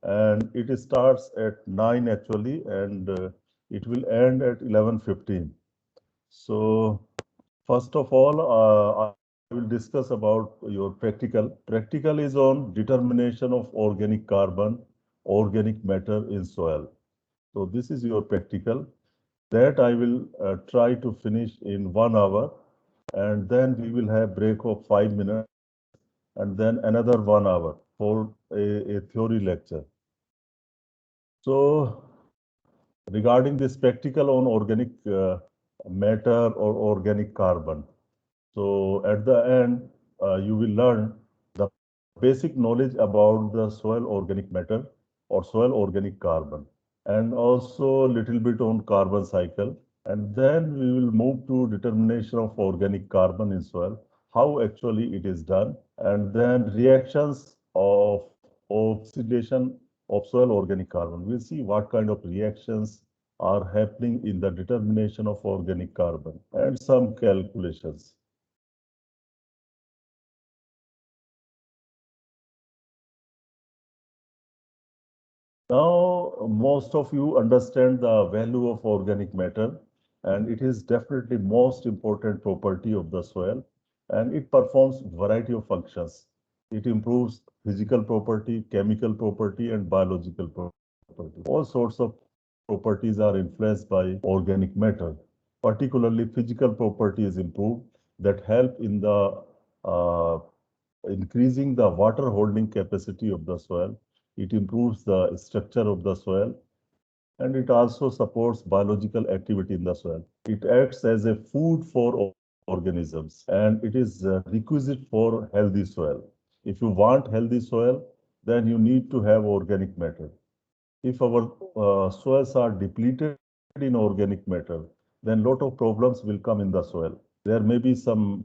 and it starts at 9 actually, and it will end at 11:15. So first of all, I will discuss about your practical. Practical is on determination of organic carbon, organic matter in soil. So this is your practical that I will try to finish in 1 hour, and then we will have break of 5 minutes, and then another 1 hour for a theory lecture. So regarding this practical on organic matter or organic carbon. So at the end, you will learn the basic knowledge about the soil organic matter or soil organic carbon, and also a little bit on carbon cycle. And then we will move to determination of organic carbon in soil, how actually it is done, and then reactions of oxidation of soil organic carbon. We'll see what kind of reactions are happening in the determination of organic carbon and some calculations. Now, most of you understand the value of organic matter, and it is definitely most important property of the soil, and it performs variety of functions. It improves physical property, chemical property, and biological property. All sorts of properties are influenced by organic matter. Particularly, physical property is improved that help in the uh, increasing the water holding capacity of the soil. It improves the structure of the soil, and it also supports biological activity in the soil. It acts as a food for organisms, and it is requisite for healthy soil. If you want healthy soil, then you need to have organic matter. If our soils are depleted in organic matter, then lot of problems will come in the soil. There may be some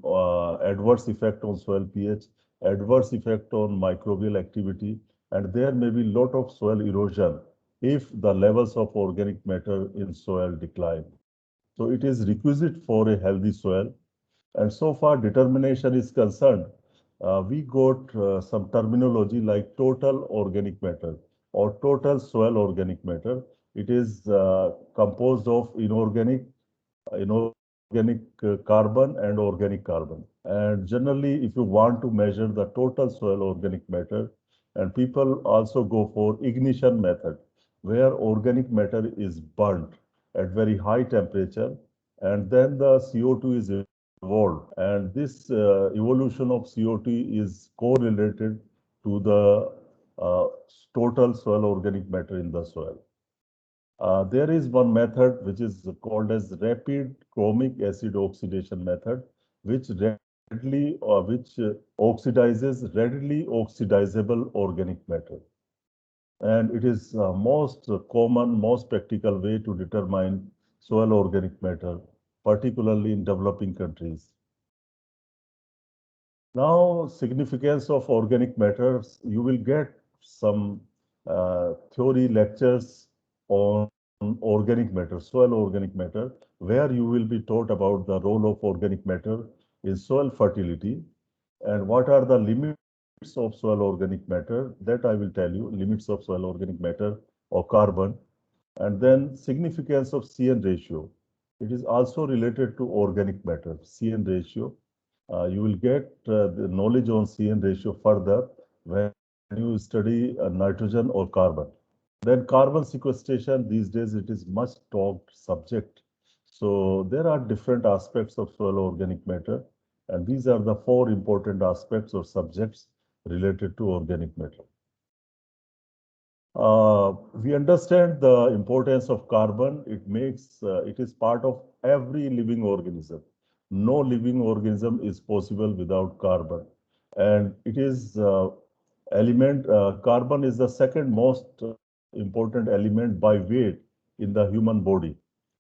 adverse effect on soil pH, adverse effect on microbial activity, and there may be lot of soil erosion if the levels of organic matter in soil decline. So it is requisite for a healthy soil. And so far determination is concerned, we got some terminology like total organic matter or total soil organic matter. It is composed of inorganic carbon and organic carbon. And generally, if you want to measure the total soil organic matter, and people also go for ignition method, where organic matter is burnt at very high temperature, and then the CO2 is evolved. And this evolution of CO2 is correlated to the uh, total soil organic matter in the soil. There is one method which is called as rapid chromic acid oxidation method, which oxidizes readily oxidizable organic matter. And it is most common, most practical way to determine soil organic matter, particularly in developing countries. Now, significance of organic matters, you will get some theory lectures on organic matter, soil organic matter, where you will be taught about the role of organic matter in soil fertility and what are the limits of soil organic matter. That I will tell you, limits of soil organic matter or carbon, and then significance of CN ratio. It is also related to organic matter, CN ratio. You will get the knowledge on CN ratio further when you study nitrogen or carbon. Then carbon sequestration, these days it is much talked subject. So there are different aspects of soil organic matter, and these are the four important aspects or subjects related to organic matter. We understand the importance of carbon. It is part of every living organism. No living organism is possible without carbon. And it is carbon is the second most important element by weight in the human body.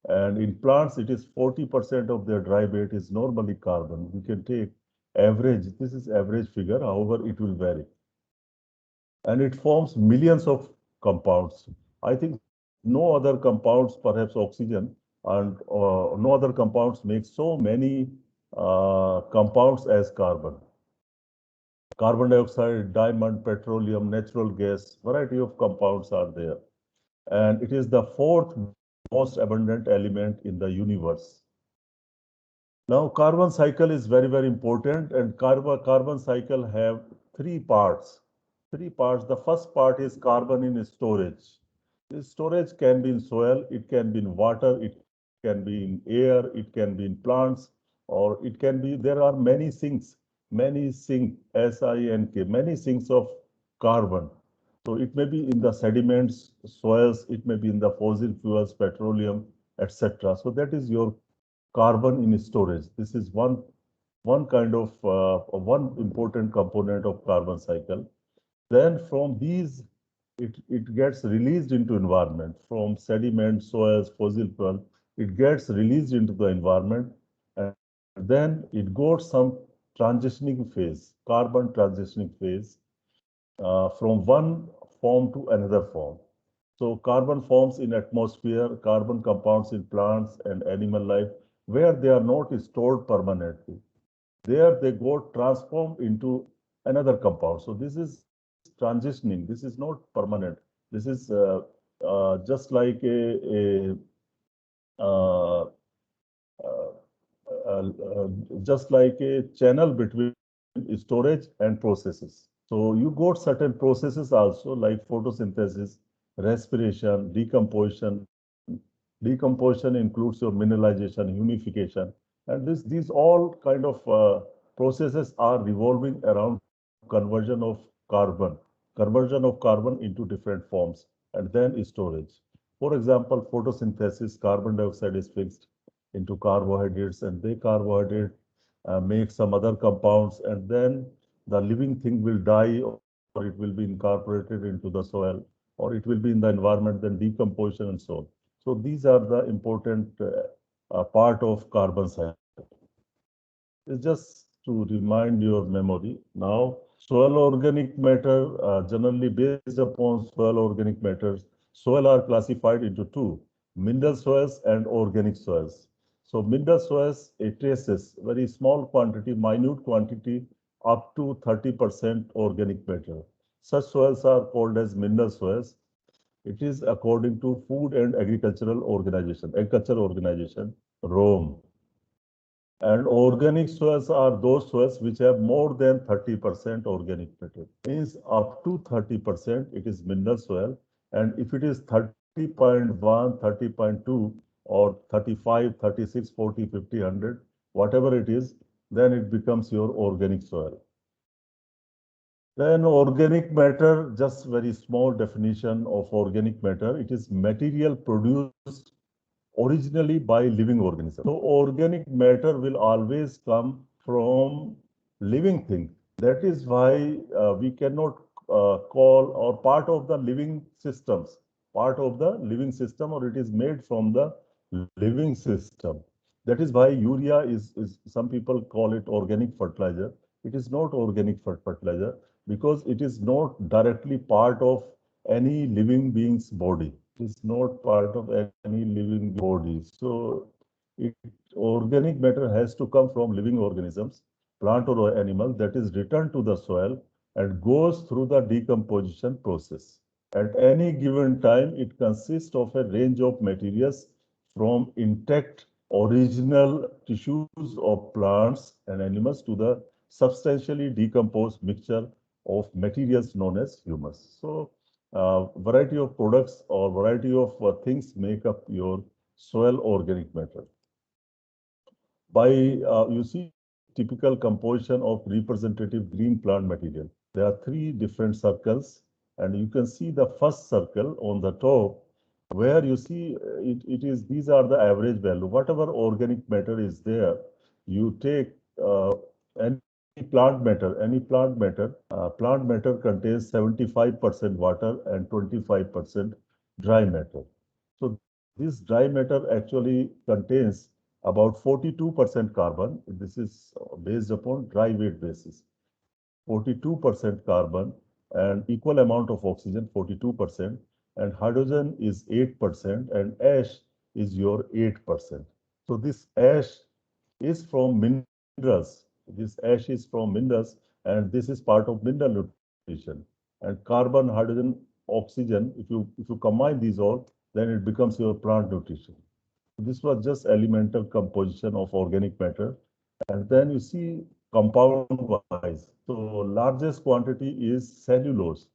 And in plants, it is 40% of their dry weight is normally carbon. We can take average, this is average figure, however, it will vary, and it forms millions of compounds. I think no other compounds, perhaps oxygen, and no other compounds make so many compounds as carbon. carbon dioxide, diamond, petroleum, natural gas, variety of compounds are there. And it is the fourth most abundant element in the universe. Now, carbon cycle is very, very important, and carbon cycle have three parts. Three parts. The first part is carbon in storage. This storage can be in soil, it can be in water, it can be in air, it can be in plants, or it can be, there are many sinks, S-I-N-K, many sinks of carbon. So it may be in the sediments, soils, it may be in the fossil fuels, petroleum, etc. So that is your carbon in storage. This is one kind of one important component of carbon cycle. Then from these, it gets released into environment from sediment, soils, fossil fuel. It gets released into the environment, and then it goes some transitioning phase, carbon transitioning phase, from one form to another form. So carbon forms in atmosphere, carbon compounds in plants and animal life, where they are not stored permanently. There they go transformed into another compound. So this is transitioning. This is not permanent. This is just like uh, uh, just like a channel between storage and processes. So you got certain processes also like photosynthesis, respiration, decomposition. Decomposition includes your mineralization, humidification, and these all kind of processes are revolving around conversion of carbon, conversion of carbon into different forms, and then storage. For example, photosynthesis, carbon dioxide is fixed into carbohydrates, and they carbohydrate make some other compounds, and then the living thing will die, or it will be incorporated into the soil, or it will be in the environment, then decomposition and so on. So these are the important part of carbon cycle. It's just to remind your memory. Now, soil organic matter, generally based upon soil organic matters, soil are classified into two, mineral soils and organic soils. So mineral soils, it traces very small quantity, minute quantity, up to 30% organic matter. Such soils are called as mineral soils. It is according to Food and Agriculture Organization, Rome. And organic soils are those soils which have more than 30% organic matter. Means up to 30%, it is mineral soil. And if it is 30.1, 30.2, or 35, 36, 40, 50, 100, whatever it is, then it becomes your organic soil. Then organic matter, just very small definition of organic matter. It is material produced originally by living organisms. So organic matter will always come from living things. That is why we cannot call or part of the living systems, part of the living system, or it is made from the living system. That is why urea is some people call it organic fertilizer. It is not organic fertilizer because it is not directly part of any living being's body. It's not part of any living body. So organic matter has to come from living organisms, plant or animal, that is returned to the soil and goes through the decomposition process. At any given time, it consists of a range of materials from intact original tissues of plants and animals to the substantially decomposed mixture of materials known as humus. So variety of products or variety of things make up your soil organic matter. By you see typical composition of representative green plant material. There are three different circles, and you can see the first circle on the top where you see it is these are the average value. Whatever organic matter is there, you take any plant matter contains 75% water and 25% dry matter. So this dry matter actually contains about 42% carbon. This is based upon dry weight basis. 42% carbon and equal amount of oxygen, 42%, and hydrogen is 8%, and ash is your 8%. So this ash is from minerals. This ash is from minerals and this is part of mineral nutrition. And carbon, hydrogen, oxygen, if you combine these all, then it becomes your plant nutrition. This was just elemental composition of organic matter. And then you see compound wise. So largest quantity is cellulose.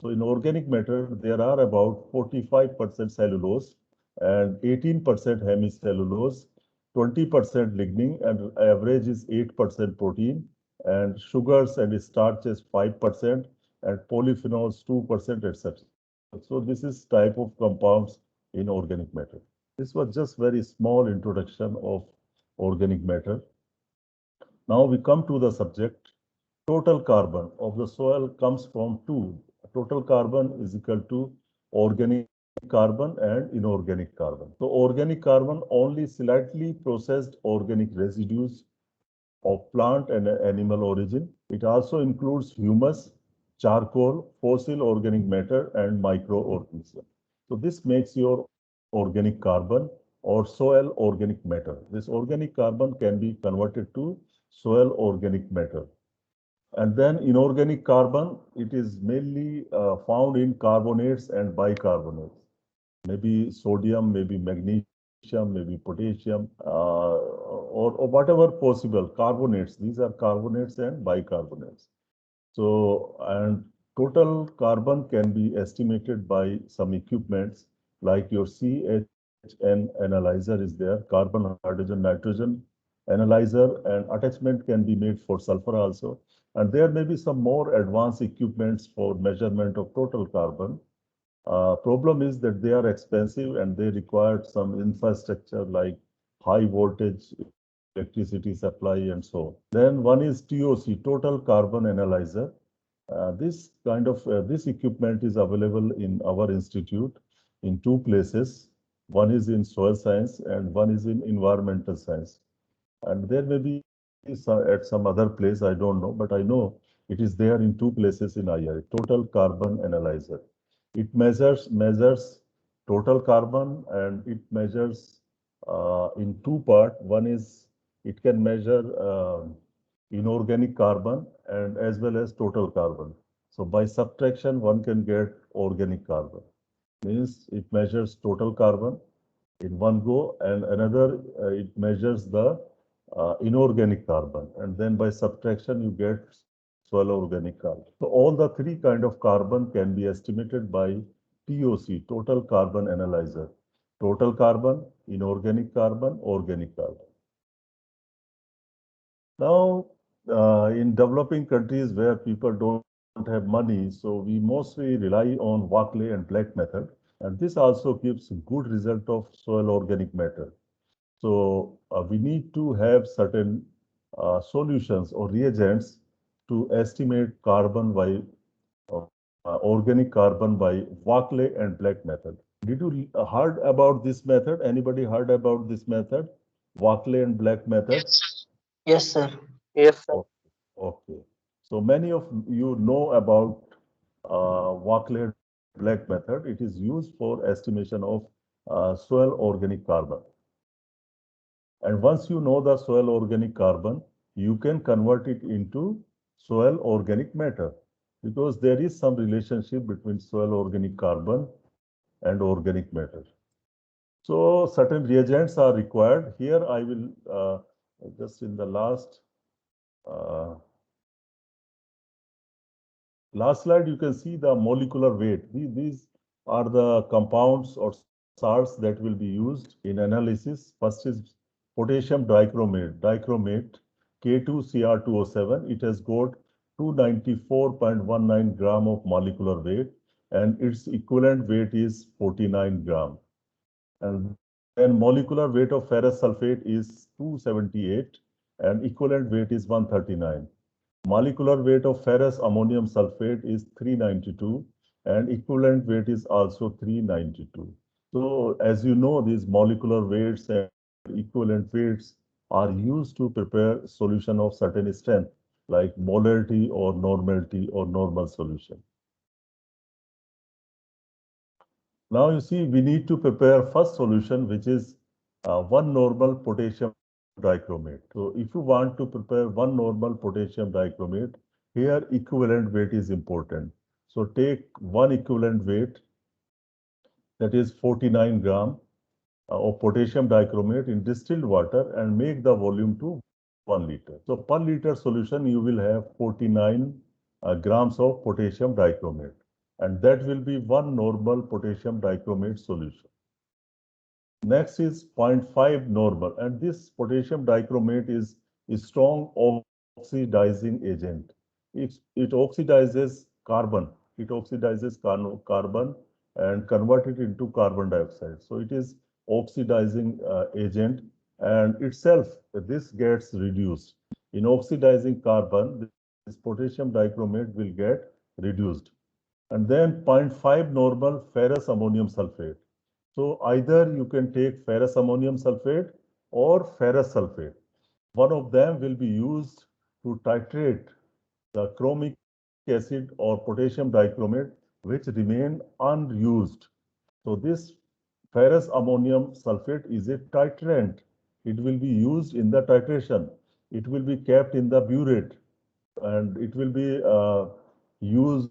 So in organic matter, there are about 45% cellulose and 18% hemicellulose, 20% lignin, and average is 8% protein, and sugars and starches 5%, and polyphenols 2%, etc. So this is type of compounds in organic matter. This was just very small introduction of organic matter. Now we come to the subject. Total carbon of the soil comes from two. Total carbon is equal to organic carbon and inorganic carbon. So organic carbon only slightly processed organic residues of plant and animal origin. It also includes humus, charcoal, fossil organic matter, and microorganisms. So this makes your organic carbon or soil organic matter. This organic carbon can be converted to soil organic matter. And then inorganic carbon, it is mainly found in carbonates and bicarbonates. Maybe sodium, maybe magnesium, maybe potassium, or whatever possible carbonates. These are carbonates and bicarbonates. So, and total carbon can be estimated by some equipments like your CHN analyzer is there, carbon, hydrogen, nitrogen analyzer, and attachment can be made for sulfur also. And there may be some more advanced equipments for measurement of total carbon. Problem is that they are expensive and they require some infrastructure like high voltage electricity supply and so. Then one is TOC, Total Carbon Analyzer. This equipment is available in our institute in two places. One is in soil science and one is in environmental science. And there may be at some other place, I don't know, but I know it is there in two places in IIT, Total Carbon Analyzer. It measures total carbon and it measures in two parts. One is it can measure inorganic carbon and as well as total carbon. So by subtraction, one can get organic carbon. Means it measures total carbon in one go, and another it measures the inorganic carbon, and then by subtraction you get soil organic carbon. So all the three kind of carbon can be estimated by TOC, Total Carbon Analyzer. Total carbon, inorganic carbon, organic carbon. Now, in developing countries where people don't have money, so we mostly rely on Walkley and Black method, and this also gives good result of soil organic matter. So we need to have certain solutions or reagents to estimate carbon by organic carbon by Walkley and Black method. Did you heard about this method? Anybody heard about this method? Walkley and Black method? Yes, sir. Yes, sir. Oh, okay. So many of you know about Walkley and Black method. It is used for estimation of soil organic carbon. And once you know the soil organic carbon, you can convert it into soil organic matter because there is some relationship between soil organic carbon and organic matter. So certain reagents are required. Here I will just in the uh, last slide, you can see the molecular weight. These are the compounds or salts that will be used in analysis. First is potassium dichromate K2Cr2O7. It has got 294.19 gram of molecular weight, and its equivalent weight is 49 gram. And then molecular weight of ferrous sulfate is 278, and equivalent weight is 139. Molecular weight of ferrous ammonium sulfate is 392 and equivalent weight is also 392. So as you know, these molecular weights and equivalent weights are used to prepare solution of certain strength like molarity or normality or normal solution. Now you see we need to prepare first solution which is 1 normal potassium dichromate. So if you want to prepare 1 normal potassium dichromate, Here, equivalent weight is important. So take one equivalent weight, that is 49 gram of potassium dichromate in distilled water, and make the volume to 1 liter. So per liter solution, you will have 49 grams of potassium dichromate, and that will be one normal potassium dichromate solution. Next is 0.5 normal, and this potassium dichromate is a strong oxidizing agent. It oxidizes carbon. It oxidizes carbon and convert it into carbon dioxide. So it is oxidizing agent, and itself this gets reduced. In oxidizing carbon, this potassium dichromate will get reduced. And then 0.5 normal ferrous ammonium sulfate. So either you can take ferrous ammonium sulfate or ferrous sulfate. One of them will be used to titrate the chromic acid or potassium dichromate, which remain unused. So this ferrous ammonium sulfate is a titrant. It will be used in the titration. It will be kept in the burette, and it will be used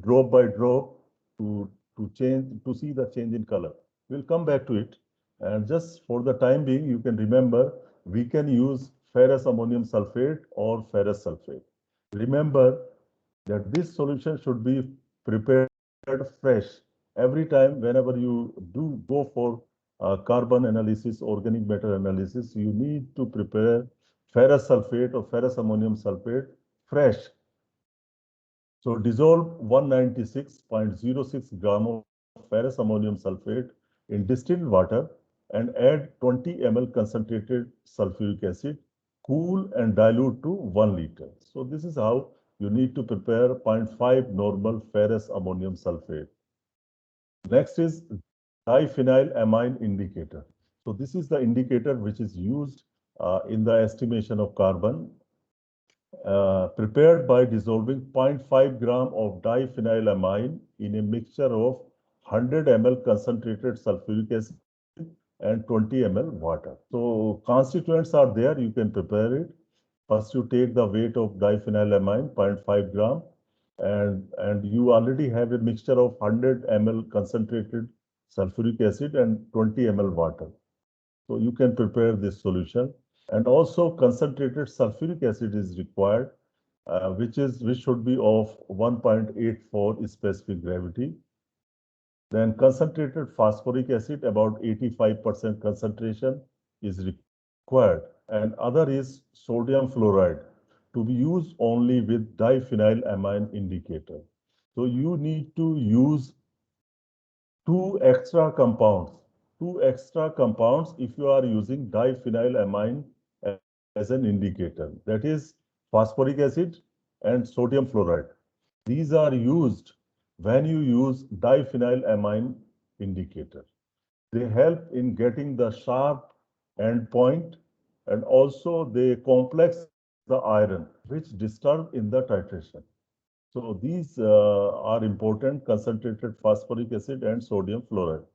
drop by drop to see the change in color. We'll come back to it. And just for the time being, you can remember we can use ferrous ammonium sulfate or ferrous sulfate. Remember that this solution should be prepared fresh. Every time, whenever you do go for carbon analysis, organic matter analysis, you need to prepare ferrous sulfate or ferrous ammonium sulfate fresh. So dissolve 196.06 gram of ferrous ammonium sulfate in distilled water and add 20 ml concentrated sulfuric acid, cool and dilute to 1 liter. So this is how you need to prepare 0.5 normal ferrous ammonium sulfate. Next is diphenylamine indicator. So this is the indicator which is used in the estimation of carbon, prepared by dissolving 0.5 gram of diphenylamine in a mixture of 100 ml concentrated sulfuric acid and 20 ml water. So constituents are there, you can prepare it. First you take the weight of diphenylamine, 0.5 gram, and you already have a mixture of 100 ml concentrated sulfuric acid and 20 ml water. So you can prepare this solution. And also concentrated sulfuric acid is required, which should be of 1.84 specific gravity. Then concentrated phosphoric acid, about 85% concentration is required. And other is sodium fluoride, to be used only with diphenylamine indicator. So you need to use two extra compounds if you are using diphenylamine as an indicator, that is phosphoric acid and sodium fluoride. These are used when you use diphenylamine indicator. They help in getting the sharp end point, and also they complex the iron which disturb in the titration. So these are important: concentrated phosphoric acid and sodium fluoride.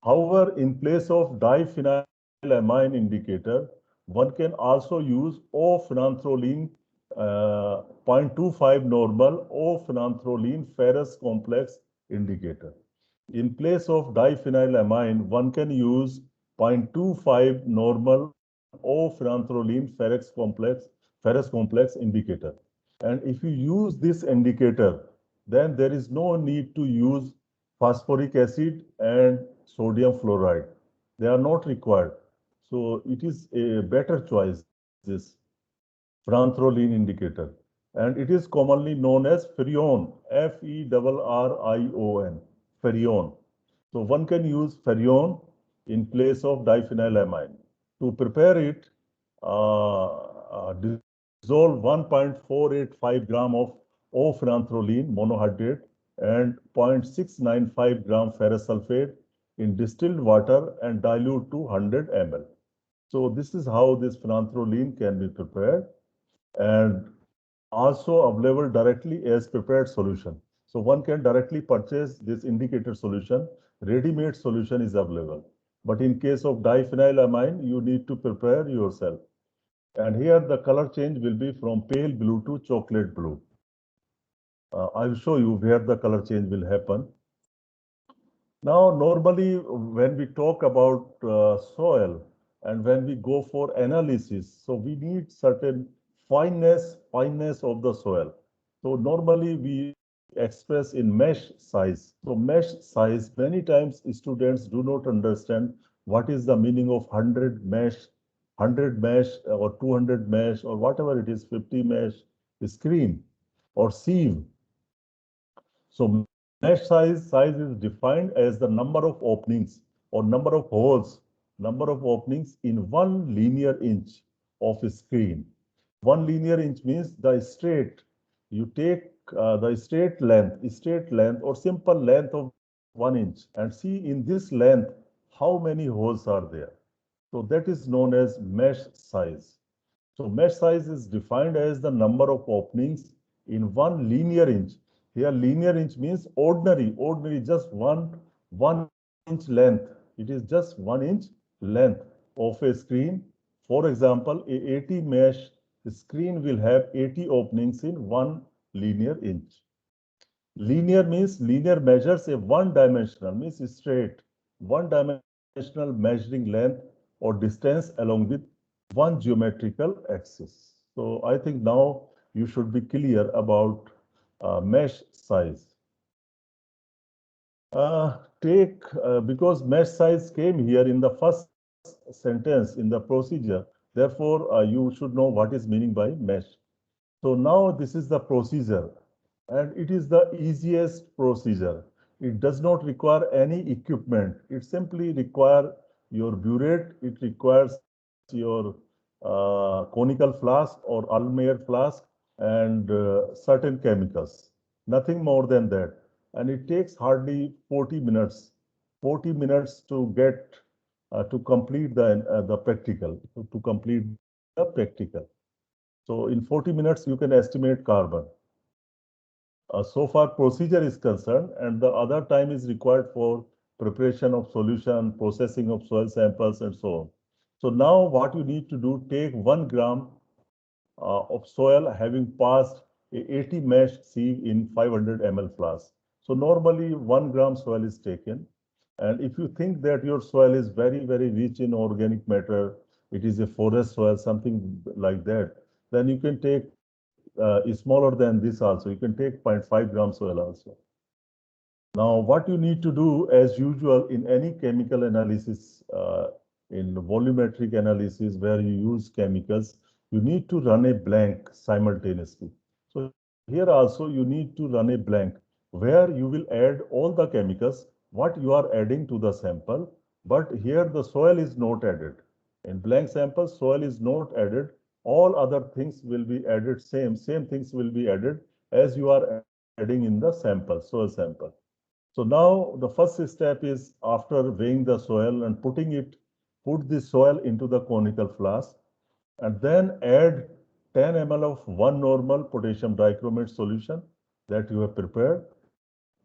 However, in place of diphenylamine indicator, one can also use O-phenanthroline 0.25 normal O-phenanthroline ferrous complex indicator. In place of diphenylamine, one can use 0.25 normal O-phenanthroline ferrous complex indicator. And if you use this indicator, then there is no need to use phosphoric acid and sodium fluoride. They are not required. So it is a better choice, this phenanthroline indicator. And it is commonly known as Ferrion, F-E-R-R-I-O-N, Ferrion. So one can use Ferrion in place of diphenylamine. To prepare it, dissolve 1.485 gram of O-phenanthroline monohydrate and 0.695 gram ferrous sulfate in distilled water and dilute to 100 ml. So this is how this phenanthroline can be prepared, and also available directly as prepared solution. So one can directly purchase this indicator solution. Ready-made solution is available. But in case of diphenylamine, you need to prepare yourself. And here the color change will be from pale blue to chocolate blue. I'll show you where the color change will happen. Now, normally when we talk about soil and when we go for analysis, so we need certain fineness of the soil. So normally we express in mesh size. So mesh size, many times students do not understand what is the meaning of 100 mesh or 200 mesh or whatever it is, 50 mesh screen or sieve. So mesh size is defined as the number of openings or number of openings in 1 linear inch of a screen. 1 linear inch means the straight. You take the straight length or simple length of 1 inch and see in this length how many holes are there. So that is known as mesh size. So mesh size is defined as the number of openings in 1 linear inch. Here linear inch means ordinary just one inch length. It is just 1 inch length of a screen. For example, a 80 mesh screen will have 80 openings in 1 linear inch. Linear means linear measures a one-dimensional, means straight, one-dimensional measuring length or distance along with one geometrical axis. So I think now you should be clear about mesh size. Because mesh size came here in the first sentence in the procedure, therefore you should know what is meaning by mesh. So now this is the procedure and it is the easiest procedure. It does not require any equipment. It simply requires your burette. It requires your conical flask or Almayer flask and certain chemicals. Nothing more than that. And it takes hardly 40 minutes. 40 minutes to get to complete the practical, to complete the practical. So in 40 minutes, you can estimate carbon. So far procedure is concerned, and the other time is required for preparation of solution, processing of soil samples, and so on. So now what you need to do, take 1 gram of soil having passed a 80 mesh sieve in 500 ml flask. So normally 1 gram soil is taken. And if you think that your soil is very rich in organic matter, it is a forest soil, something like that, then you can take is smaller than this also. You can take 0.5 gram soil also. Now, what you need to do as usual in any chemical analysis, in volumetric analysis where you use chemicals, you need to run a blank simultaneously. So here also you need to run a blank where you will add all the chemicals, what you are adding to the sample, but here the soil is not added. In blank sample, soil is not added. All other things will be added, same things will be added as you are adding in the sample, soil sample. So now the first step is after weighing the soil and put the soil into the conical flask and then add 10 ml of 1 normal potassium dichromate solution that you have prepared.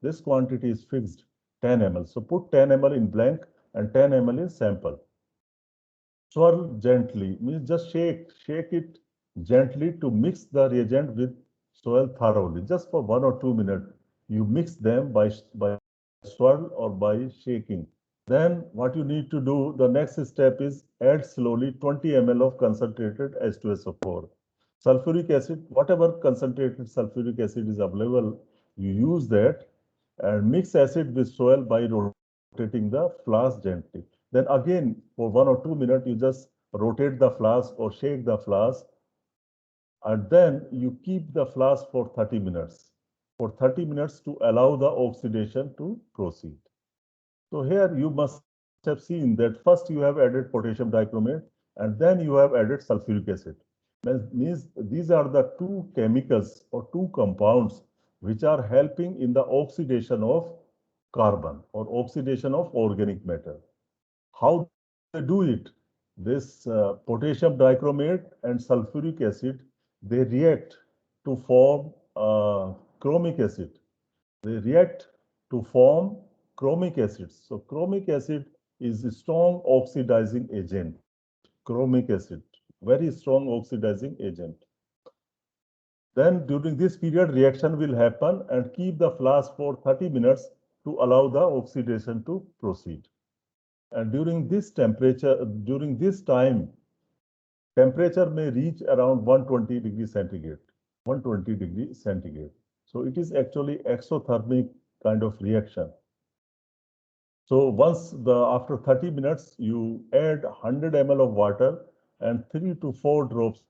This quantity is fixed 10 ml. So put 10 ml in blank and 10 ml in sample. Swirl gently, means just shake it gently to mix the reagent with soil thoroughly. Just for 1 or 2 minutes, you mix them by swirl or by shaking. Then what you need to do, the next step is add slowly 20 ml of concentrated H2SO4. Sulfuric acid, whatever concentrated sulfuric acid is available, you use that and mix acid with soil by rotating the flask gently. Then again, for 1 or 2 minutes, you just rotate the flask or shake the flask, and then you keep the flask for 30 minutes. For 30 minutes to allow the oxidation to proceed. So here you must have seen that first you have added potassium dichromate and then you have added sulfuric acid. Means these are the two chemicals or two compounds which are helping in the oxidation of carbon or oxidation of organic matter. How they do it? This potassium dichromate and sulfuric acid, they react to form chromic acid. They react to form chromic acids. So chromic acid is a strong oxidizing agent, chromic acid, very strong oxidizing agent. Then during this period, reaction will happen and keep the flask for 30 minutes to allow the oxidation to proceed. And during this time, temperature may reach around 120 degrees centigrade, 120 degrees centigrade. So it is actually exothermic kind of reaction. So after 30 minutes, you add 100 ml of water and 3 to 4 drops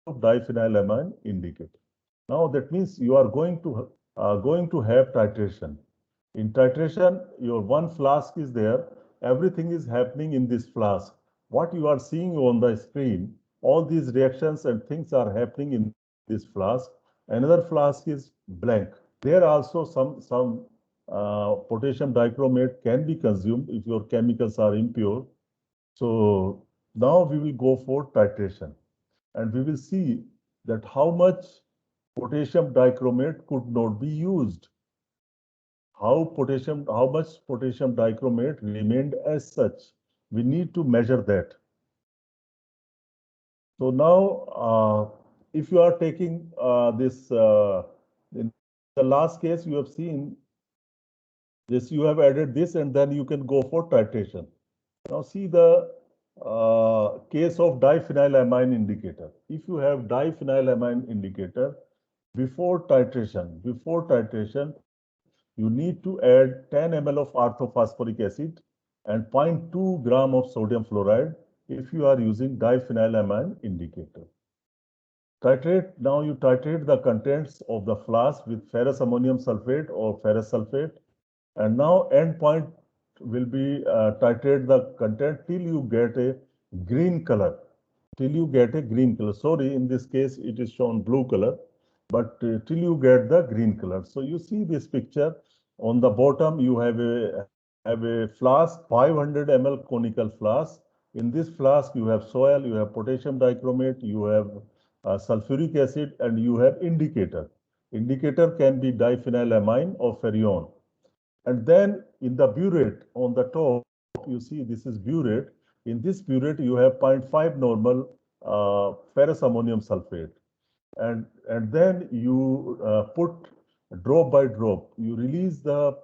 of diphenylamine indicator. Now that means you are going to have titration. In titration, your one flask is there. Everything is happening in this flask. What you are seeing on the screen, all these reactions and things are happening in this flask. Another flask is blank. There also some potassium dichromate can be consumed if your chemicals are impure. So now we will go for titration, and we will see that how much potassium dichromate could not be used. How much potassium dichromate remained as such. We need to measure that. So now, if you are taking in the last case, you have seen this, you have added this, and then you can go for titration. Now see the case of diphenylamine indicator. If you have diphenylamine indicator, before titration, you need to add 10 ml of orthophosphoric acid and 0.2 gram of sodium fluoride if you are using diphenylamine indicator. Now you titrate the contents of the flask with ferrous ammonium sulfate or ferrous sulfate, and now end point will be titrate the content till you get a green color. Sorry, in this case it is shown blue color, but till you get the green color. So you see this picture. On the bottom you have a flask, 500 ml conical flask. In this flask you have soil, you have potassium dichromate, you have sulfuric acid, and you have indicator. Indicator can be diphenylamine or ferrione. And then in the burette on the top, you see this is burette. In this burette, you have 0.5 normal ferrous ammonium sulfate. And then you put drop by drop, you release the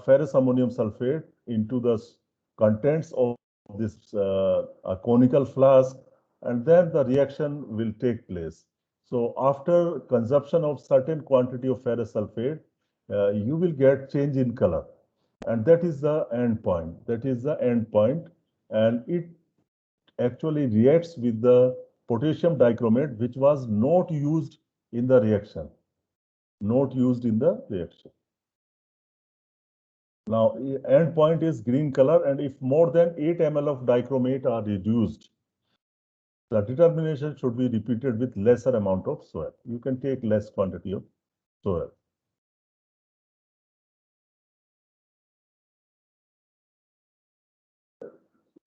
ferrous ammonium sulfate into the contents of this conical flask, and then the reaction will take place. So after consumption of certain quantity of ferrous sulfate, you will get change in color, and that is the end point. And it actually reacts with the potassium dichromate, which was not used in the reaction. Now, end point is green color, and if more than 8 ml of dichromate are reduced, the determination should be repeated with lesser amount of soil. You can take less quantity of soil.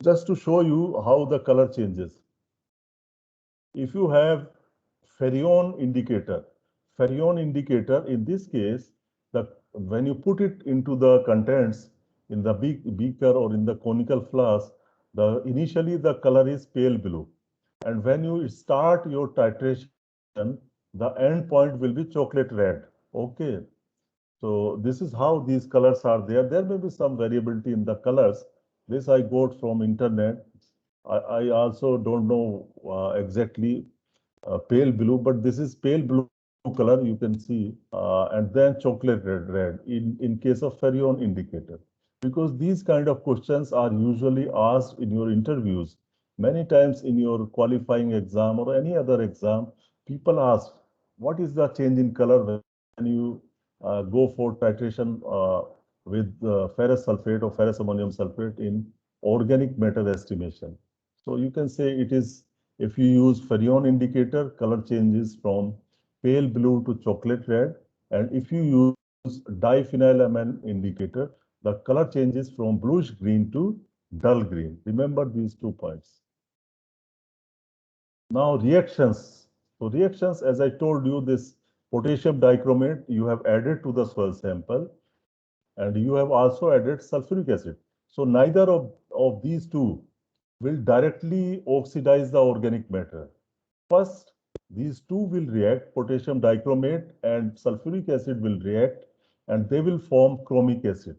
Just to show you how the color changes. If you have ferrione indicator in this case, when you put it into the contents in the beaker or in the conical flask, initially the color is pale blue, and when you start your titration, the end point will be chocolate red. Okay, so this is how these colors are there. There may be some variability in the colors. This I got from internet. I also don't know exactly pale blue, but this is pale blue color you can see, and then chocolate red in case of ferrione indicator. Because these kind of questions are usually asked in your interviews. Many times in your qualifying exam or any other exam, people ask, what is the change in color when you go for titration with ferrous sulfate or ferrous ammonium sulfate in organic matter estimation? So you can say it is, if you use ferrione indicator, color changes from pale blue to chocolate red. And if you use diphenylamine indicator, the color changes from bluish green to dull green. Remember these 2 points. Now reactions. So reactions, as I told you, this potassium dichromate you have added to the soil sample, and you have also added sulfuric acid. So neither of of these two will directly oxidize the organic matter. First, these two will react, potassium dichromate and sulfuric acid will react, and they will form chromic acid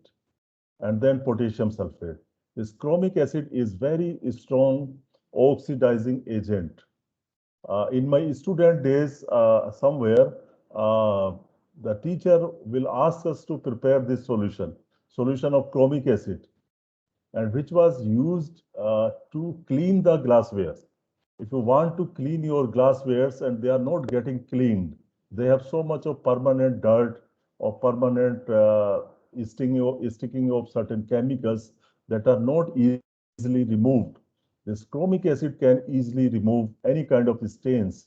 and then potassium sulfate. This chromic acid is very strong oxidizing agent. In my student days, somewhere, uh, the teacher will ask us to prepare this solution of chromic acid, and which was used to clean the glassware. If you want to clean your glasswares and they are not getting cleaned, they have so much of permanent dirt or permanent sticking of certain chemicals that are not easily removed. This chromic acid can easily remove any kind of stains.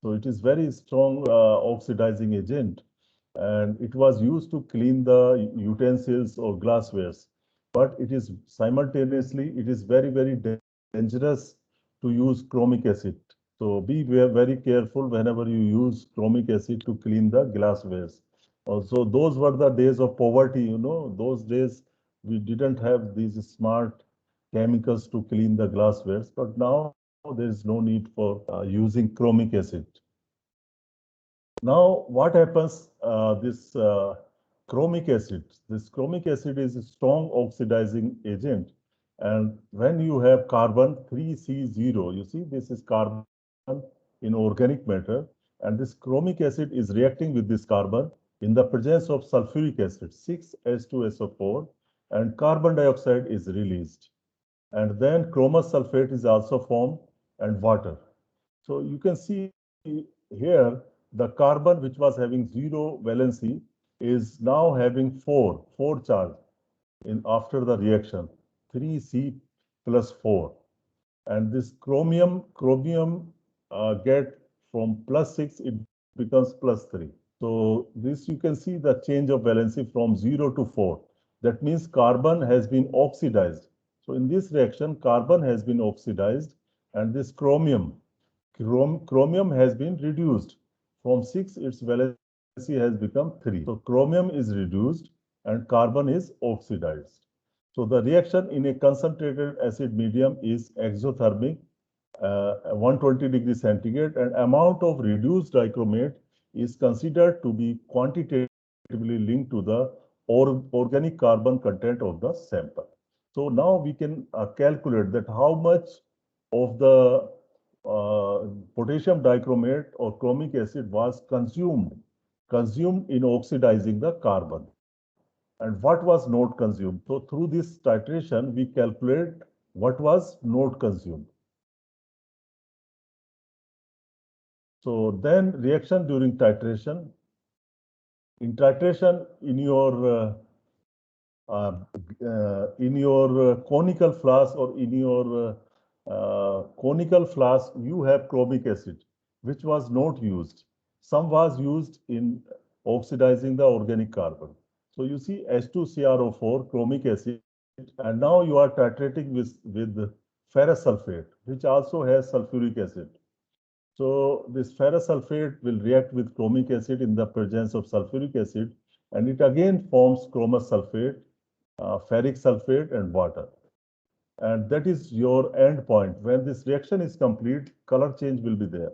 So it is very strong oxidizing agent, and it was used to clean the utensils or glasswares. But it is simultaneously, it is very dangerous to use chromic acid. So be very careful whenever you use chromic acid to clean the glasswares. Also, those were the days of poverty, you know, those days we didn't have these smart chemicals to clean the glasswares, but now there is no need for using chromic acid. Now, what happens? This chromic acid is a strong oxidizing agent. And when you have carbon 3C0, you see this is carbon in organic matter, and this chromic acid is reacting with this carbon in the presence of sulfuric acid, 6H2SO4, and carbon dioxide is released. And then chromous sulfate is also formed and water. So you can see here the carbon which was having 0 valency is now having 4 charge in after the reaction, 3C plus 4. And this chromium get from plus 6, it becomes plus 3. So this you can see the change of valency from 0 to 4. That means carbon has been oxidized. So in this reaction, carbon has been oxidized, and this chromium has been reduced. From 6, its valency has become 3. So chromium is reduced and carbon is oxidized. So the reaction in a concentrated acid medium is exothermic, 120 degrees centigrade, and amount of reduced dichromate is considered to be quantitatively linked to the organic carbon content of the sample. So now we can calculate that how much of the potassium dichromate or chromic acid was consumed in oxidizing the carbon, and what was not consumed. So through this titration, we calculate what was not consumed. So then reaction during titration. In titration, in your conical flask or in your conical flask, you have chromic acid, which was not used. Some was used in oxidizing the organic carbon. So you see H2CrO4, chromic acid, and now you are titrating with ferrous sulfate, which also has sulfuric acid. So this ferrous sulfate will react with chromic acid in the presence of sulfuric acid, and it again forms chromous sulfate, ferric sulfate, and water. And that is your end point. When this reaction is complete, color change will be there.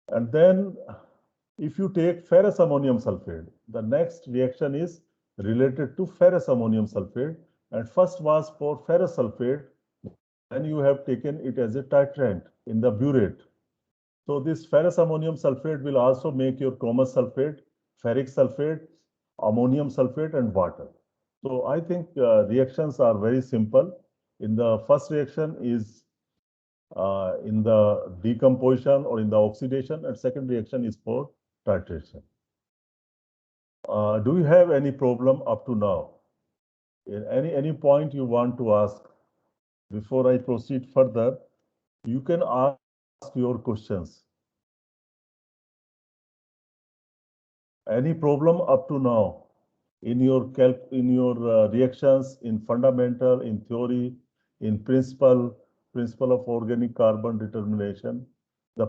And then if you take ferrous ammonium sulfate, the next reaction is related to ferrous ammonium sulfate. And first was for ferrous sulfate, and you have taken it as a titrant in the burette. So this ferrous ammonium sulfate will also make your chromous sulfate, ferric sulfate, ammonium sulfate, and water. So I think reactions are very simple. In the first reaction is in the decomposition or in the oxidation, and second reaction is for titration. Do you have any problem up to now? Any point you want to ask before I proceed further? You can ask your questions. Any problem up to now in your reactions, in fundamental, in theory, in principle of organic carbon determination? The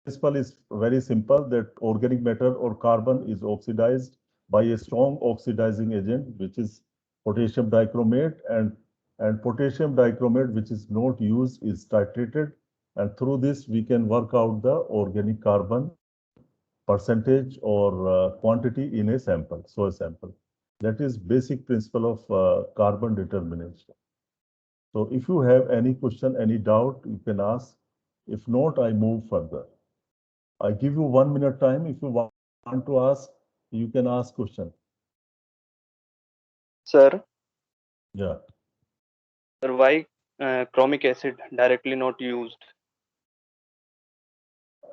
principle is very simple, that organic matter or carbon is oxidized by a strong oxidizing agent, which is potassium dichromate, and and potassium dichromate, which is not used, is titrated. And through this, we can work out the organic carbon percentage or quantity in a sample, soil sample. That is basic principle of carbon determination. So if you have any question, any doubt, you can ask. If not, I move further. I give you 1 minute time. If you want to ask, you can ask question. Sir, Yeah. sir, why chromic acid directly not used?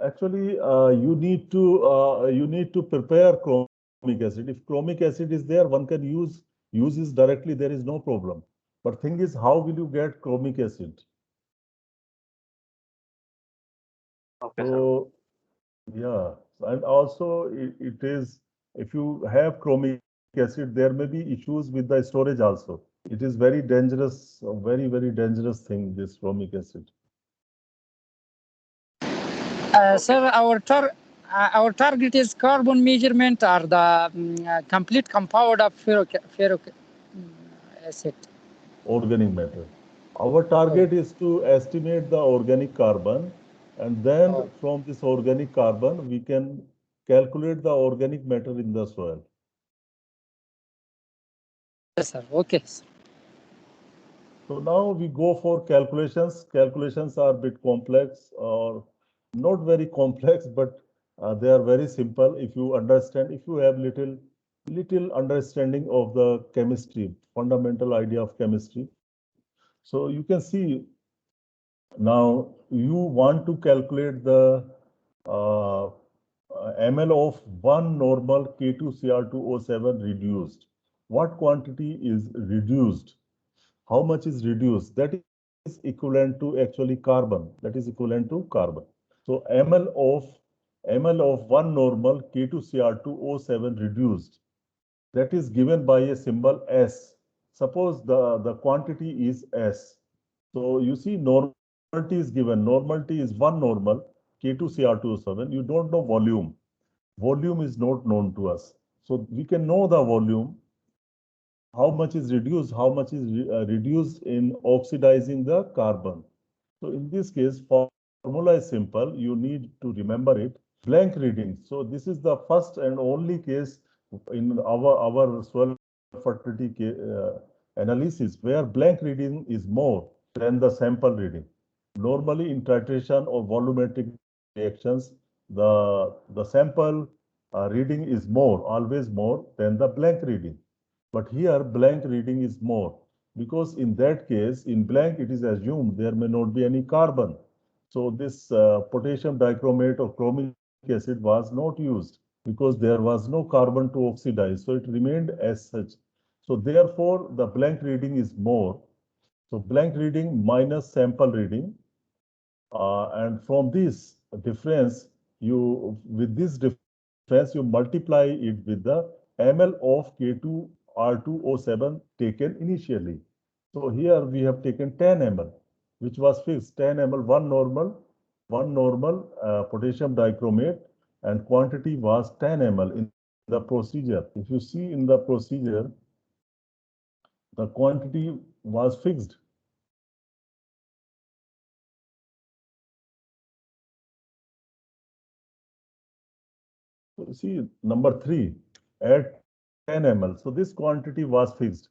Actually, you need to prepare chromic acid. If chromic acid is there, one can use this directly. There is no problem. But thing is, how will you get chromic acid? Okay, sir. So yeah, and also it is, if you have chromic acid, there may be issues with the storage also. It is very dangerous, a very, very dangerous thing, this chromic acid. Okay, Sir, sir. our target is carbon measurement or the complete compound of ferric acid. Organic matter. Our Oh, target is to estimate the organic carbon, and then oh, from this organic carbon, we can calculate the organic matter in the soil. yes, sir. Okay, sir. So now we go for calculations. Calculations are a bit complex or not very complex, but they are very simple if you understand, if you have little understanding of the chemistry, fundamental idea of chemistry. So you can see now you want to calculate the uh, ml of one normal K2Cr2O7 reduced. What quantity is reduced? How much is reduced? That is equivalent to actually carbon. That is equivalent to carbon. So ml of one normal K2Cr2O7 reduced, that is given by a symbol S. Suppose the quantity is S. So you see normality is given. Normality is one normal K2Cr2O7. You don't know volume. Volume is not known to us. So we can know the volume, how much is reduced, how much is reduced in oxidizing the carbon. So in this case, formula is simple. You need to remember it. Blank reading. So this is the first and only case in our soil fertility analysis where blank reading is more than the sample reading. Normally in titration or volumetric reactions, the sample reading is more, always more than the blank reading. But here blank reading is more because in that case, in blank, it is assumed there may not be any carbon. So this potassium dichromate or chromic acid was not used because there was no carbon to oxidize. So it remained as such. So therefore, the blank reading is more. So blank reading minus sample reading. And from this difference, with this difference, you multiply it with the ml of K2R2O7 taken initially. So here we have taken 10 ml, which was fixed 10 ml, one normal potassium dichromate, and quantity was 10 ml in the procedure. If you see in the procedure, the quantity was fixed. So see number 3, add 10 ml. So this quantity was fixed.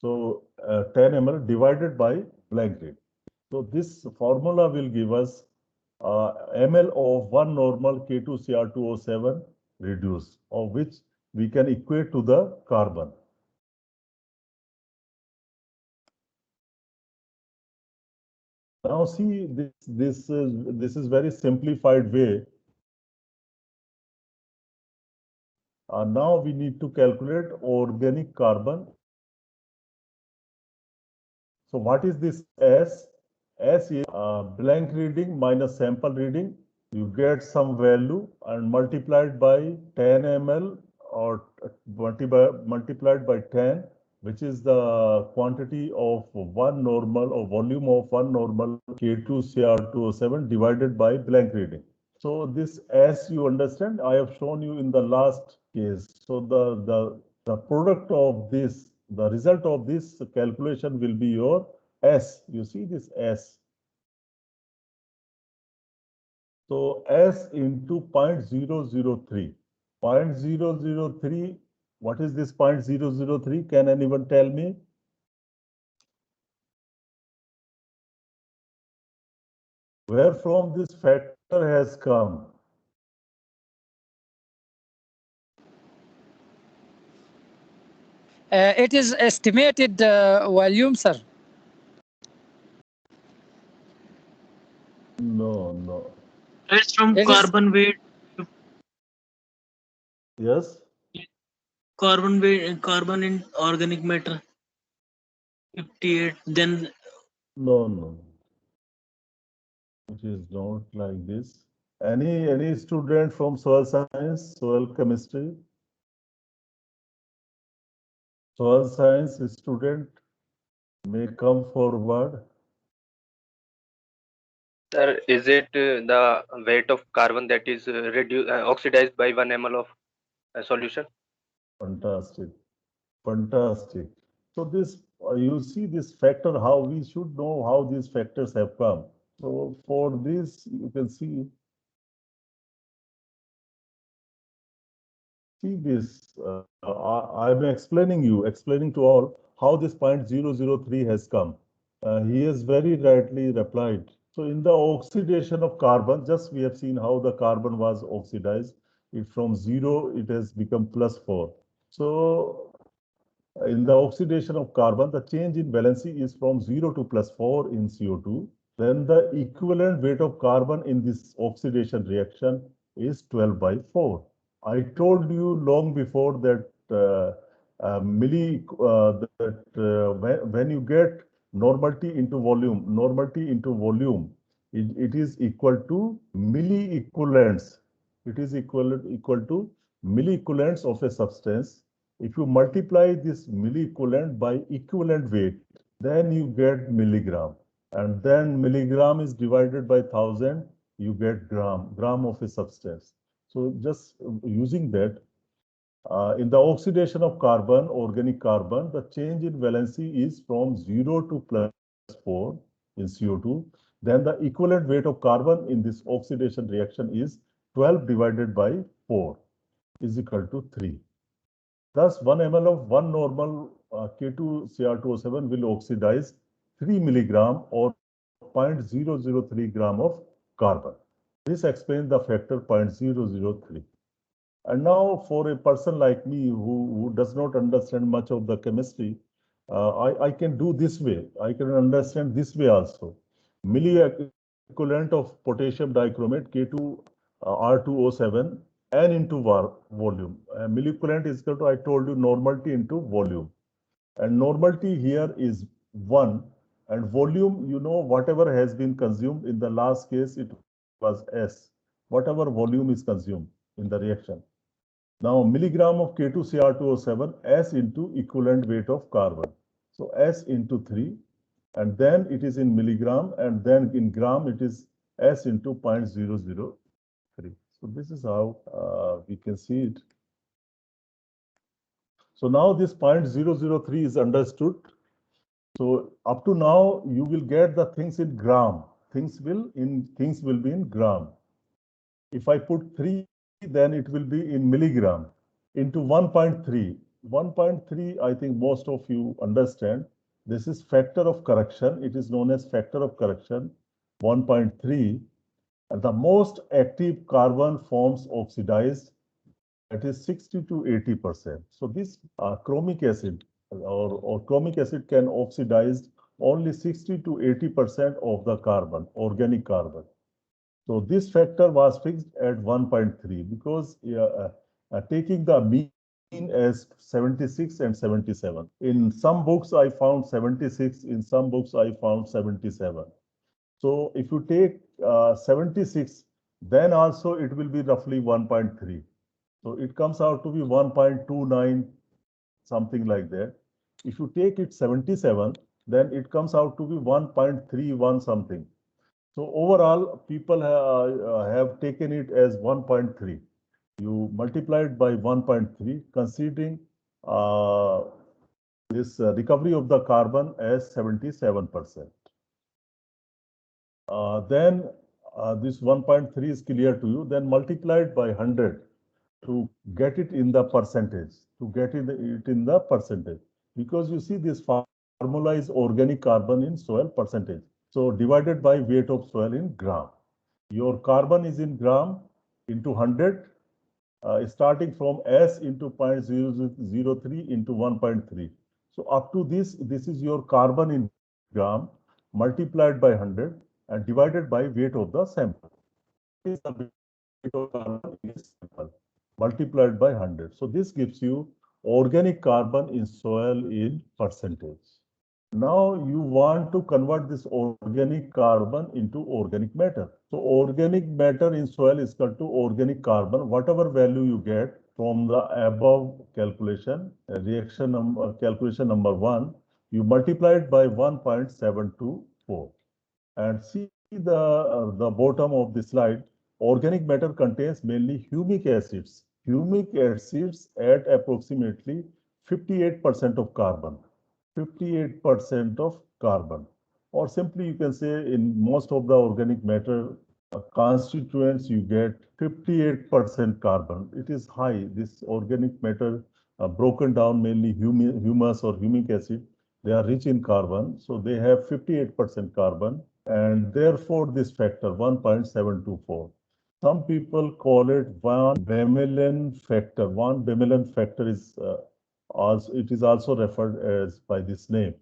So 10 ml divided by blank rate. So this formula will give us ml of one normal K2Cr2O7 reduced, of which we can equate to the carbon. Now see this is very simplified way. Now we need to calculate organic carbon. So what is this S? S is blank reading minus sample reading. You get some value and multiplied by 10 ml or multiplied by 10, which is the quantity of one normal or volume of one normal K2Cr2O7 divided by blank reading. So this, as you understand, I have shown you in the last case. So the product of this, the result of this calculation will be your S. You see this S. So S into 0.003. 0.003, what is this 0.003? Can anyone tell me? Where from this factor has come? It is estimated volume, sir. No. It's from It is- carbon weight. Yes? Carbon weight, carbon in organic matter. 58. Then No. It is not like this. Any student from soil science, soil chemistry? Soil science student may come forward. Sir, is it the weight of carbon that is oxidized by 1 ml of solution? Fantastic. So this, you see this factor, how we should know how these factors have come. So for this, you can see this. I'm explaining to all how this 0.003 has come. He has very rightly replied. So in the oxidation of carbon, just we have seen how the carbon was oxidized. It from 0, it has become +4. So in the oxidation of carbon, the change in valency is from 0 to +4 in CO2. Then the equivalent weight of carbon in this oxidation reaction is 12 by 4. I told you long before that when you get normality into volume, it is equal to milliequivalents. It is equal to milliequivalents of a substance. If you multiply this milliequivalent by equivalent weight, then you get milligram. And then milligram is divided by 1000, you get gram of a substance. So just using that, in the oxidation of carbon, organic carbon, the change in valency is from 0 to +4 in CO2. Then the equivalent weight of carbon in this oxidation reaction is 12 divided by 4 is equal to 3. Thus, 1 ml of one normal K2Cr2O7 will oxidize 3 milligram or 0.003 gram of carbon. This explains the factor 0.003. And now for a person like me who does not understand much of the chemistry, I can do this way. I can understand this way also. Milliequivalent of potassium dichromate K2R2O7 N into volume. Milliequivalent is equal to, I told you, normality into volume. And normality here is 1. And volume, you know, whatever has been consumed. In the last case, it was S. Whatever volume is consumed in the reaction. Now, milligram of K2Cr2O7 S into equivalent weight of carbon. So S into 3, and then it is in milligram, and then in gram it is S into 0.003. So this is how we can see it. So now this 0.003 is understood. So up to now, you will get the things in gram. Things will be in gram. If I put 3, then it will be in milligram into 1.3. 1.3, I think most of you understand. This is factor of correction. It is known as factor of correction, 1.3. And the most active carbon forms oxidized, that is 60 to 80%. So this chromic acid or chromic acid can oxidize only 60 to 80% of the carbon, organic carbon. So this factor was fixed at 1.3 because taking the mean as 76 and 77. In some books, I found 76. In some books, I found 77. So if you take 76, then also it will be roughly 1.3. So it comes out to be 1.29, something like that. If you take it 77, then it comes out to be 1.31 something. So overall, people have taken it as 1.3. You multiply it by 1.3, considering this recovery of the carbon as 77%. Then this 1.3 is clear to you, then multiply it by 100 to get it in the percentage, because you see this formula is organic carbon in soil percentage. So divided by weight of soil in gram. Your carbon is in gram into 100, starting from S into 0.003 into 1.3. So up to this is your carbon in gram multiplied by 100 and divided by weight of the sample. This is the weight of carbon in this sample multiplied by 100. So this gives you organic carbon in soil in percentage. Now you want to convert this organic carbon into organic matter. So organic matter in soil is equal to organic carbon, whatever value you get from the above calculation, calculation number 1, you multiply it by 1.724. And see the bottom of the slide, organic matter contains mainly humic acids. Humic acids add approximately 58% of carbon. 58% of carbon, or simply you can say in most of the organic matter constituents you get 58% carbon. It is high. This organic matter broken down mainly humus or humic acid, they are rich in carbon, so they have 58% carbon, and therefore this factor 1.724. Some people call it van Bemelin factor. Van Bemelin factor is also, it is also referred as by this name.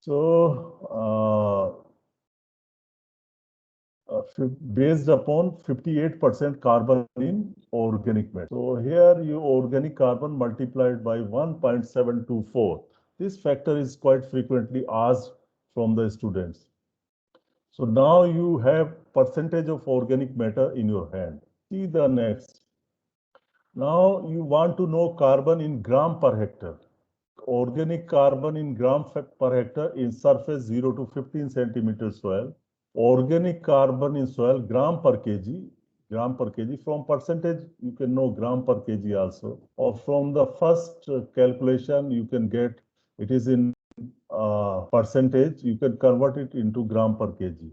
So based upon 58% carbon in organic matter. So here you organic carbon multiplied by 1.724. This factor is quite frequently asked from the students. So now you have percentage of organic matter in your hand. See the next. Now you want to know carbon in gram per hectare. Organic carbon in gram per hectare in surface 0 to 15 centimeter soil. Organic carbon in soil gram per kg. From percentage you can know gram per kg also. Or from the first calculation you can get it is in percentage. You can convert it into gram per kg.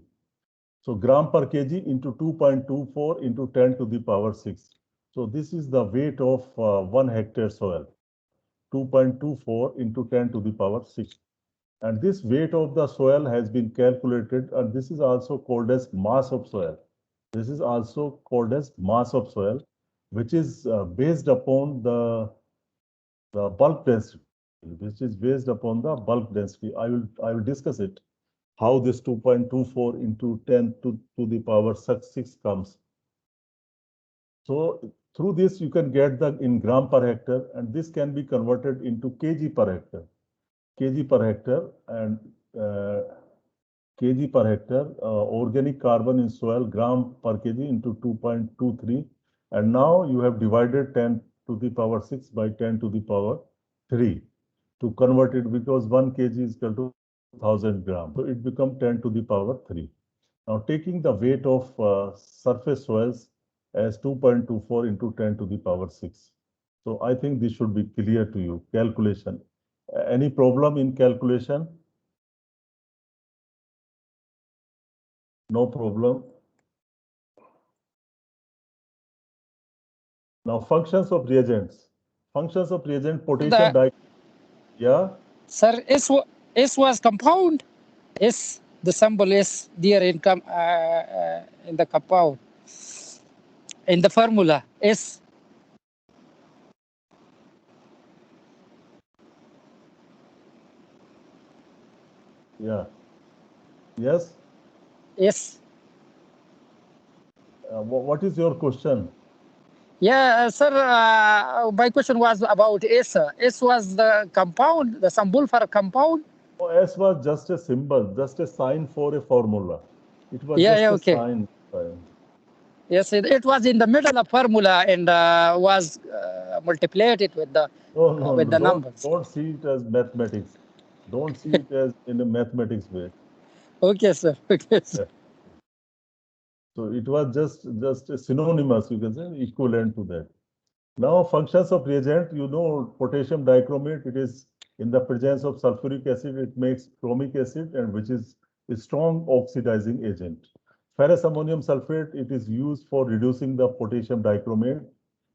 So gram per kg into 2.24 into 10 to the power 6. So this is the weight of 1 hectare soil, 2.24 into 10 to the power 6. And this weight of the soil has been calculated, and this is also called as mass of soil. This is also called as mass of soil, which is based upon the bulk density, I will discuss it, how this 2.24 into 10 to the power 6 comes. So through this, you can get the in gram per hectare, and this can be converted into kg per hectare. Kg per hectare and kg per hectare, organic carbon in soil gram per kg into 2.23. And now you have divided 10 to the power 6 by 10 to the power 3 to convert it, because 1 kg is equal to 1000 grams. So it becomes 10 to the power 3. Now taking the weight of surface soils as 2.24 into 10 to the power 6. So I think this should be clear to you. Calculation. Any problem in calculation? No problem. Now functions of reagents. Functions of reagent, potassium yeah. Sir, S was compound. S, the symbol S there in the compound. In the formula, S. Yeah. Yes. Yes. What is your question? Yeah, sir. My question was about S. S was the compound, the symbol for a compound. Oh, S was just a symbol, just a sign for a formula. It was just a sign. Yes, it was in the middle of formula and was multiply it with the Don't, numbers. don't see it as mathematics. Don't see it as in a mathematics way. Okay, sir. Okay, sir. So it was just a synonymous, you can say, equivalent to that. Now, functions of reagent, you know, potassium dichromate, it is in the presence of sulfuric acid, it makes chromic acid, and which is a strong oxidizing agent. Ferrous ammonium sulfate, it is used for reducing the potassium dichromate,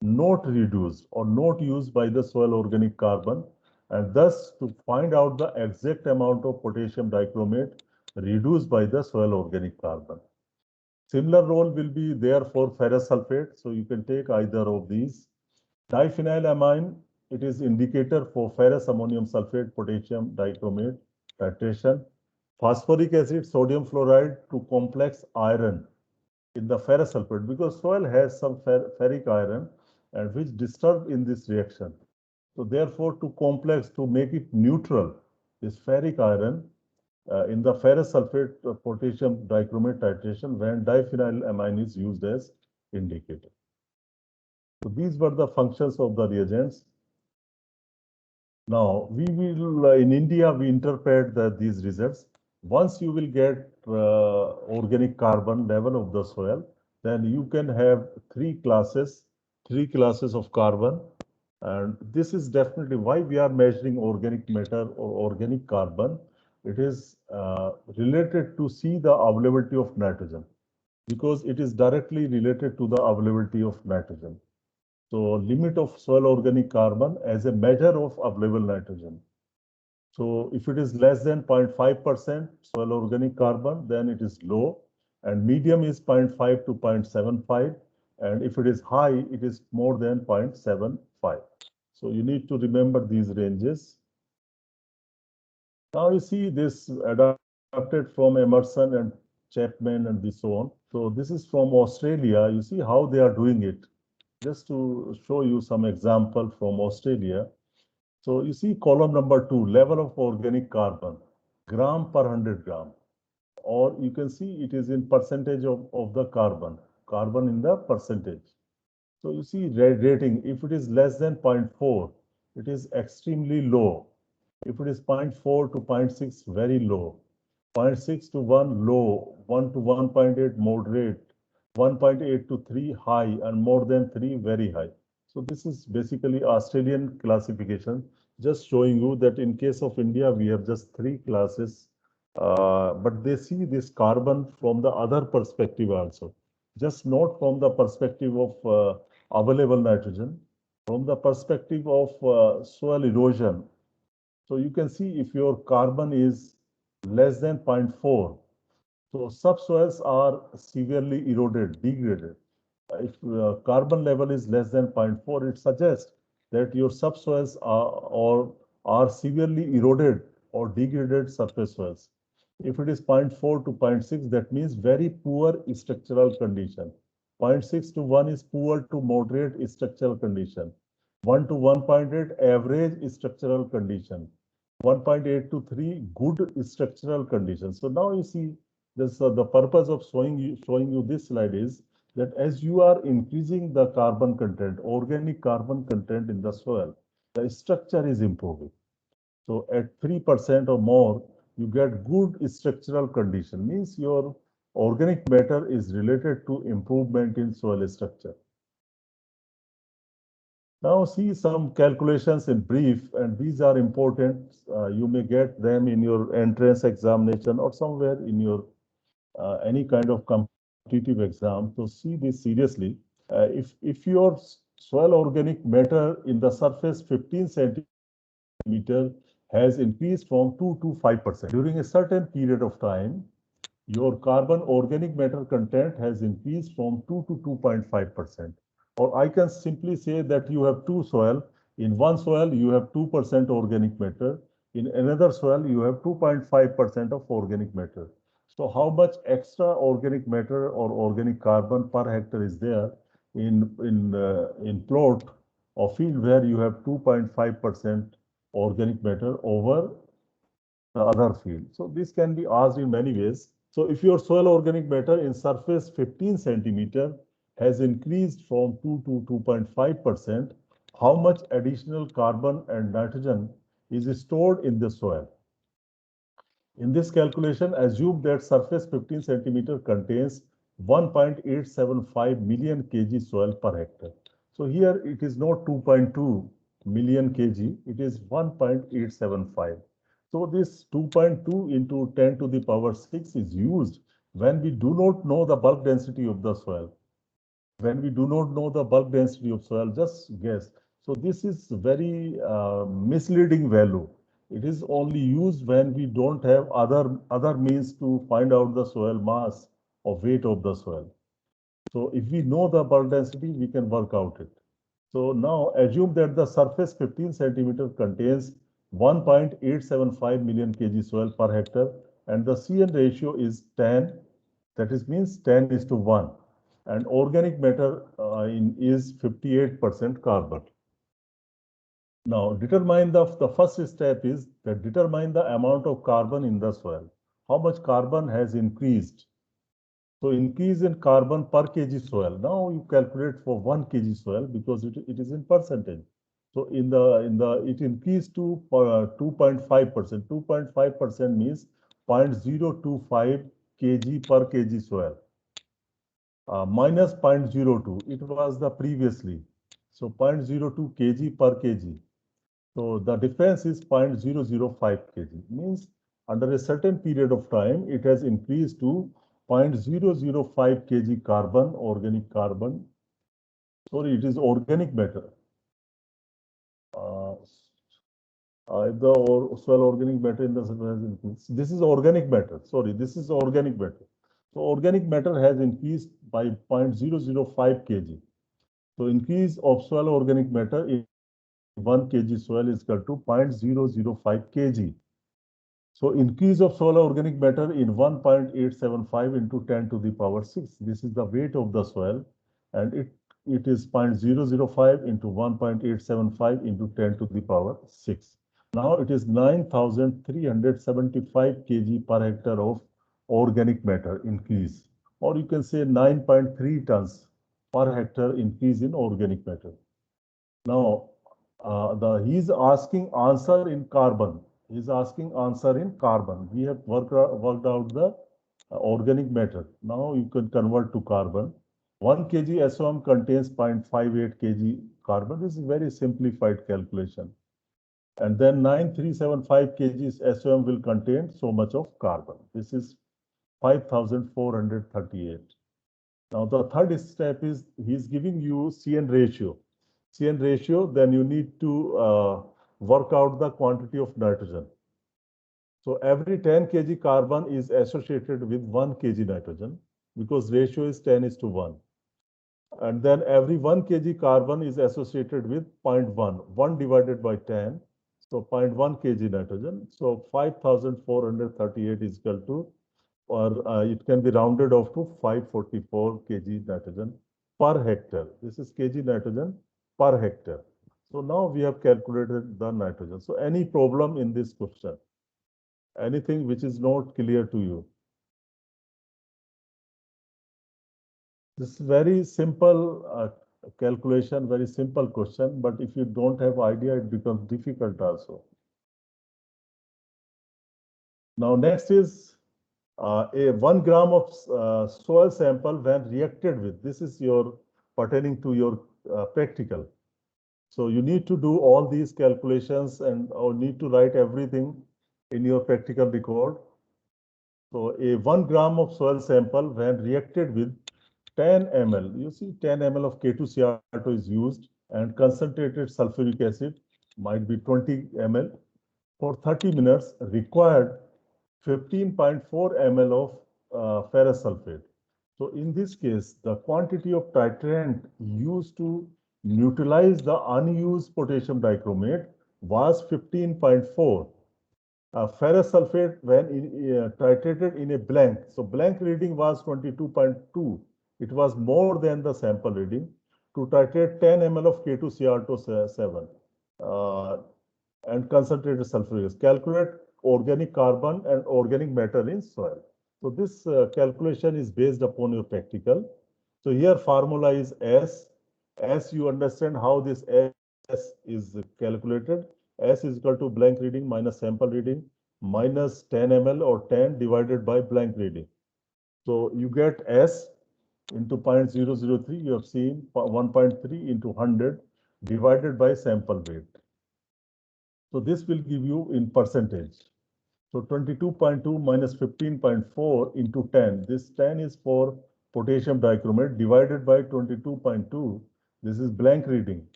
not reduced or not used by the soil organic carbon, and thus to find out the exact amount of potassium dichromate reduced by the soil organic carbon. Similar role will be there for ferrous sulfate, so you can take either of these. Diphenylamine, it is indicator for ferrous ammonium sulfate, potassium dichromate titration. Phosphoric acid, sodium fluoride to complex iron in the ferrous sulfate, because soil has some ferric iron and which disturbed in this reaction. So therefore, to complex, to make it neutral, this ferric iron in the ferrous sulfate potassium dichromate titration when diphenylamine is used as indicator. So these were the functions of the reagents. Now, we will, in India, we interpret these results. Once you will get organic carbon level of the soil, then you can have three classes of carbon. And this is definitely why we are measuring organic matter or organic carbon. It is related to see the availability of nitrogen, because it is directly related to the availability of nitrogen. So limit of soil organic carbon as a measure of available nitrogen. So if it is less than 0.5% soil organic carbon, then it is low, and medium is 0.5 to 0.75. And if it is high, it is more than 0.75. So you need to remember these ranges. Now you see this adapted from Emerson and Chapman and so on. So this is from Australia. You see how they are doing it. Just to show you some example from Australia. So you see column number 2, level of organic carbon, gram per 100 gram. Or you can see it is in percentage of the carbon in the percentage. So you see rating, if it is less than 0.4, it is extremely low. If it is 0.4 to 0.6, very low. 0.6 to 1, low. 1 to 1.8, moderate. 1.8 to 3, high. And more than 3, very high. So this is basically Australian classification, just showing you that in case of India, we have just 3 classes. But they see this carbon from the other perspective also, just not from the perspective of available nitrogen, from the perspective of soil erosion. So you can see if your carbon is less than 0.4, so subsoils are severely eroded, degraded. If carbon level is less than 0.4, it suggests that your subsoils are severely eroded or degraded surface soils. If it is 0.4 to 0.6, that means very poor structural condition. 0.6 to 1 is poor to moderate structural condition. 1 to 1.8, average structural condition. 1.8 to 3, good structural condition. So now you see this, the purpose of showing you this slide is that as you are increasing the carbon content, organic carbon content in the soil, the structure is improving. So at 3% or more, you get good structural condition, means your organic matter is related to improvement in soil structure. Now see some calculations in brief, and these are important. You may get them in your entrance examination or somewhere in your any kind of competitive exam. So see this seriously. If your soil organic matter in the surface 15 centimeter has increased from 2 to 5% during a certain period of time, your carbon organic matter content has increased from 2 to 2.5%. Or I can simply say that you have two soil. In one soil, you have 2% organic matter. In another soil, you have 2.5% of organic matter. So how much extra organic matter or organic carbon per hectare is there in plot or field where you have 2.5% organic matter over the other field? So this can be asked in many ways. So if your soil organic matter in surface 15 centimeter has increased from 2 to 2.5%, how much additional carbon and nitrogen is stored in the soil. In this calculation, assume that surface 15 centimeter contains 1.875 million kg soil per hectare. So here it is not 2.2 million kg, it is 1.875. So this 2.2 into 10 to the power 6 is used when we do not know the bulk density of the soil. When we do not know the bulk density of soil, just guess. So this is very misleading value. It is only used when we don't have other means to find out the soil mass or weight of the soil. So if we know the bulk density, we can work out it. So now assume that the surface 15 centimeter contains 1.875 million kg soil per hectare and the CN ratio is 10, that is means 10 is to 1 and organic matter is 58% carbon. Now determine the first step is that determine the amount of carbon in the soil. How much carbon has increased? So increase in carbon per kg soil. Now you calculate for 1 kg soil because it is in percentage. So it increased to 2.5%. 2.5% means 0.025 kg per kg soil. Minus 0.02. It was the previously. So 0.02 kg per kg. So the difference is 0.005 kg. Means under a certain period of time, it has increased to 0.005 kg carbon, organic carbon. Sorry, it is organic matter. The soil organic matter in the soil has increased. This is organic matter. Sorry, this is organic matter. So organic matter has increased by 0.005 kg. So increase of soil organic matter in 1 kg soil is equal to 0.005 kg. So increase of soil organic matter in 1.875 into 10 to the power 6. This is the weight of the soil and it is 0.005 into 1.875 into 10 to the power 6. Now it is 9,375 kg per hectare of organic matter increase, or you can say 9.3 tons per hectare increase in organic matter. Now, he's asking answer in carbon. He's asking answer in carbon. We have worked out the organic matter. Now you can convert to carbon. 1 kg SOM contains 0.58 kg carbon. This is very simplified calculation. And then 9375 kg SOM will contain so much of carbon. This is 5,438. Now the third step is he's giving you CN ratio. CN ratio, then you need to work out the quantity of nitrogen. So every 10 kg carbon is associated with 1 kg nitrogen because ratio is 10 is to 1. And then every 1 kg carbon is associated with 0.1, 1 divided by 10. So 0.1 kg nitrogen. So 5,438 is equal to, or it can be rounded off to 544 kg nitrogen per hectare. This is kg nitrogen per hectare. So now we have calculated the nitrogen. So any problem in this question? Anything which is not clear to you? This is very simple calculation, very simple question, but if you don't have idea, it becomes difficult also. Now next is a 1 gram of soil sample when reacted with. This is your pertaining to your practical. So you need to do all these calculations and or need to write everything in your practical record. So a 1 gram of soil sample when reacted with 10 ml, you see 10 ml of K2Cr2 is used and concentrated sulfuric acid might be 20 ml for 30 minutes required 15.4 ml of ferrous sulfate. So in this case, the quantity of titrant used to neutralize the unused potassium dichromate was 15.4. Ferrous sulfate when titrated in a blank. So blank reading was 22.2. It was more than the sample reading. To titrate 10 ml of K2Cr2 and concentrated sulfuric acid. Calculate organic carbon and organic matter in soil. So this calculation is based upon your practical. So here formula is S. S, you understand how this S S is calculated. S is equal to blank reading minus sample reading minus 10 ml or 10 divided by blank reading. So you get S into 0.003, you have seen 1.3 into 100 divided by sample weight. So this will give you in percentage. So 22.2 minus 15.4 into 10. This 10 is for potassium dichromate divided by 22.2. This is blank reading.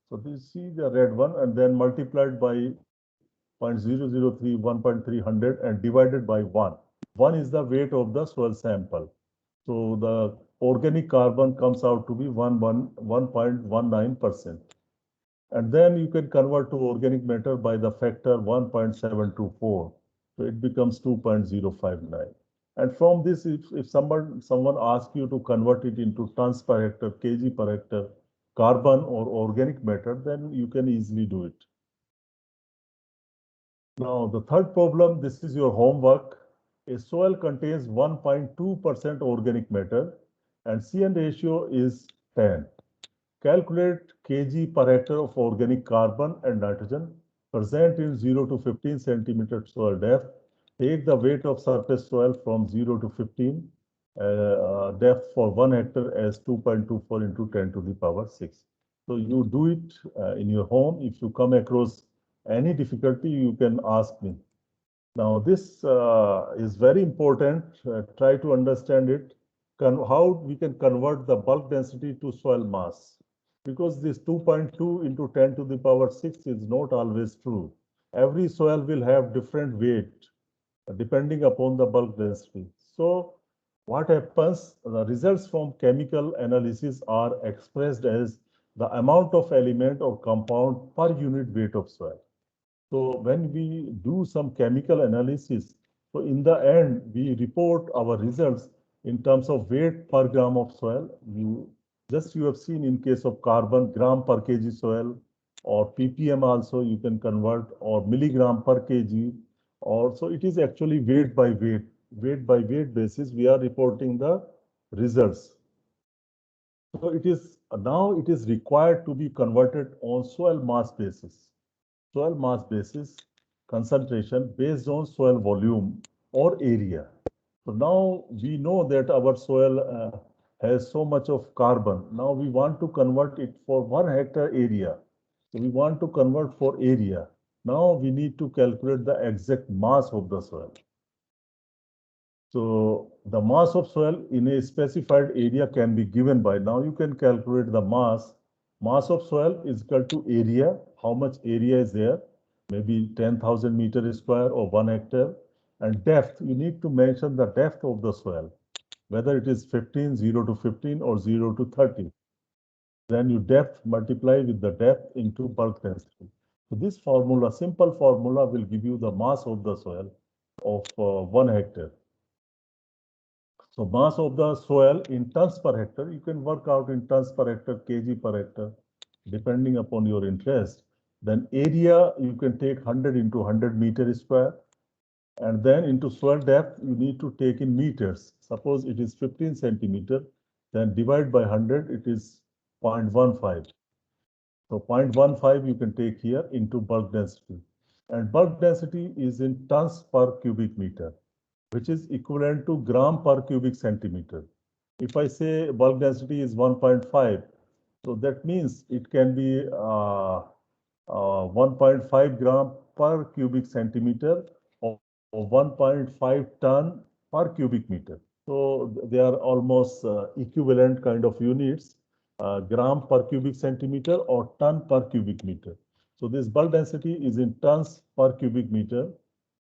So this see the red one and then multiplied by 0.003, 1.300 and divided by 1. 1 is the weight of the soil sample. So the organic carbon comes out to be 1.19%. And then you can convert to organic matter by the factor 1.724. So it becomes 2.059. And from this, if someone asks you to convert it into tons per hectare, kg per hectare, carbon or organic matter, then you can easily do it. Now, the third problem, this is your homework. A soil contains 1.2% organic matter and CN ratio is 10. Calculate kg per hectare of organic carbon and nitrogen present in 0 to 15 centimeter soil depth. Take the weight of surface soil from 0 to 15 depth for 1 hectare as 2.24 into 10 to the power 6. So you do it in your home. If you come across any difficulty, you can ask me. Now this is very important. Try to understand it. How we can convert the bulk density to soil mass. Because this 2.2 into 10 to the power 6 is not always true. Every soil will have different weight depending upon the bulk density. So what happens, the results from chemical analysis are expressed as the amount of element or compound per unit weight of soil. So when we do some chemical analysis, so in the end, we report our results in terms of weight per gram of soil. You have seen in case of carbon, gram per kg soil, or ppm also you can convert, or milligram per kg, or so it is actually weight by weight basis. We are reporting the results. So it is now it is required to be converted on soil mass basis. Soil mass basis concentration based on soil volume or area. So now we know that our soil has so much of carbon. Now we want to convert it for 1 hectare area. So we want to convert for area. Now we need to calculate the exact mass of the soil. So the mass of soil in a specified area can be given by, now you can calculate the mass. Mass of soil is equal to area, how much area is there, maybe 10,000 meter square or 1 hectare. And depth, you need to mention the depth of the soil, whether it is 15, 0 to 15 or 0 to 30. Then you depth multiply with the depth into bulk density. So this formula, simple formula, will give you the mass of the soil of 1 hectare. So mass of the soil in tons per hectare, you can work out in tons per hectare, kg per hectare, depending upon your interest. Then area, you can take 100 into 100 meter square. And then into soil depth, you need to take in meters. Suppose it is 15 centimeter, then divide by 100, it is 0.15. So 0.15 you can take here into bulk density. And bulk density is in tons per cubic meter, which is equivalent to gram per cubic centimeter. If I say bulk density is 1.5, so that means it can be 1.5 gram per cubic centimeter or 1.5 ton per cubic meter. So they are almost equivalent kind of units, gram per cubic centimeter or ton per cubic meter. So this bulk density is in tons per cubic meter.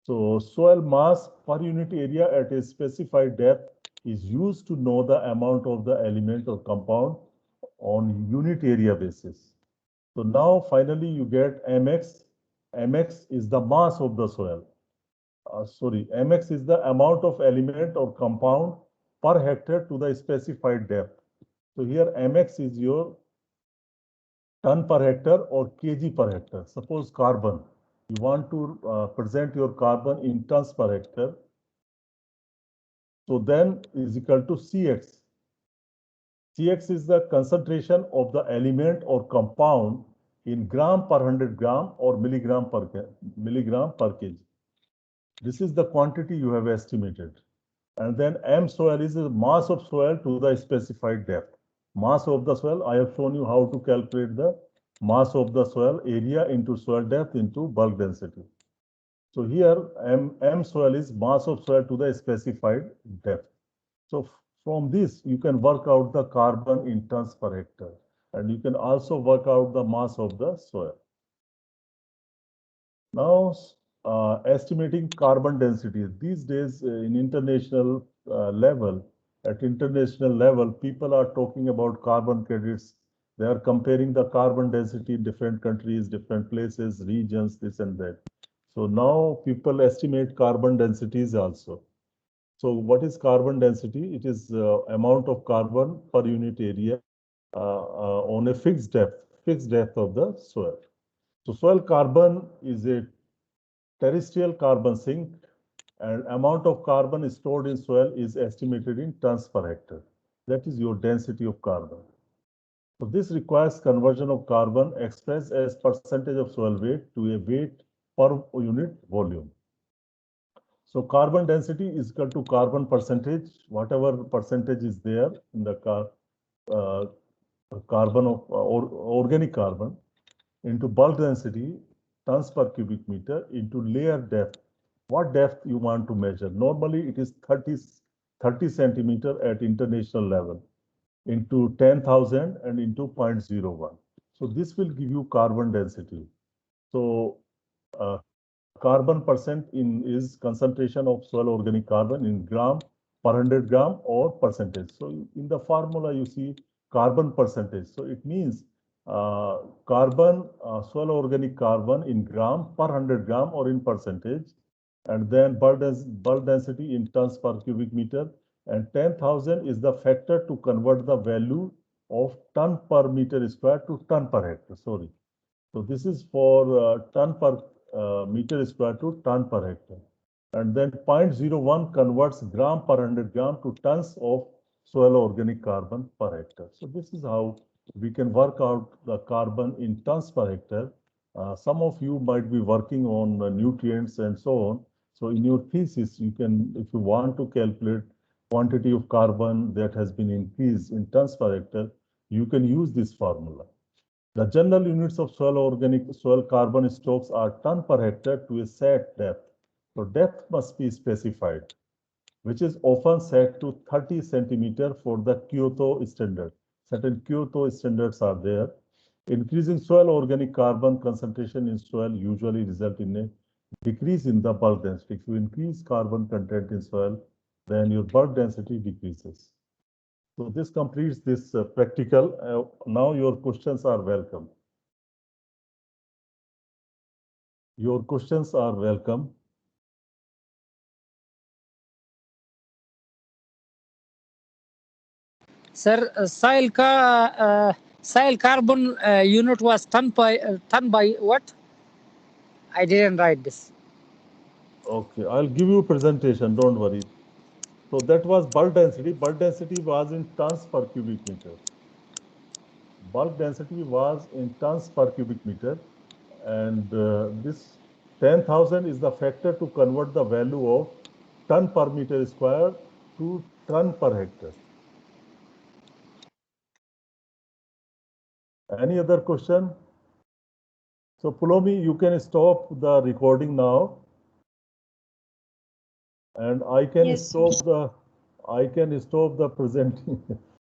So soil mass per unit area at a specified depth is used to know the amount of the element or compound on unit area basis. So now finally you get mx. Mx is the mass of the soil. Mx is the amount of element or compound per hectare to the specified depth. So here mx is your ton per hectare or kg per hectare. Suppose carbon. You want to present your carbon in tons per hectare. So then is equal to Cx. Cx is the concentration of the element or compound in gram per 100 gram or milligram per kg. This is the quantity you have estimated. And then M soil is the mass of soil to the specified depth. Mass of the soil, I have shown you how to calculate the mass of the soil area into soil depth into bulk density. So here M soil is mass of soil to the specified depth. So from this, you can work out the carbon in tons per hectare. And you can also work out the mass of the soil. Now, estimating carbon density. These days, in international level, at international level, people are talking about carbon credits. They are comparing the carbon density in different countries, different places, regions, this and that. So now people estimate carbon densities also. So what is carbon density? It is amount of carbon per unit area on a fixed depth of the soil. So soil carbon is a terrestrial carbon sink, and amount of carbon stored in soil is estimated in tons per hectare. That is your density of carbon. So this requires conversion of carbon expressed as percentage of soil weight to a weight per unit volume. So carbon density is equal to carbon percentage, whatever percentage is there in the carbon of organic carbon, into bulk density, tons per cubic meter, into layer depth. What depth you want to measure? Normally, it is 30 centimeter at international level, into 10,000 and into 0.01. So this will give you carbon density. So carbon percent is concentration of soil organic carbon in gram per 100 gram or percentage. So in the formula, you see carbon percentage. So it means soil organic carbon in gram per 100 gram or in percentage, and then bulk density in tons per cubic meter, and 10,000 is the factor to convert the value of ton per meter square to ton per hectare. Sorry. So this is for ton per meter square to ton per hectare. And then 0.01 converts gram per 100 gram to tons of soil organic carbon per hectare. So this is how we can work out the carbon in tons per hectare. Some of you might be working on nutrients and so on. So in your thesis, you can, if you want to calculate quantity of carbon that has been increased in tons per hectare, you can use this formula. The general units of soil carbon stocks are ton per hectare to a set depth. So depth must be specified, which is often set to 30 centimeter for the Kyoto standard. Certain Kyoto standards are there. Increasing soil organic carbon concentration in soil usually result in a decrease in the bulk density. If you increase carbon content in soil, then your bulk density decreases. So this completes this practical. Now your questions are welcome. Your questions are welcome. Sir, soil carbon unit was ton by what? I didn't write this. Okay, I'll give you a presentation, don't worry. So that was bulk density. Bulk density was in tons per cubic meter. Bulk density was in tons per cubic meter. And this 10,000 is the factor to convert the value of ton per meter square to ton per hectare. Any other question? So Pulomi, you can stop the recording now. And I can Yes. stop the presenting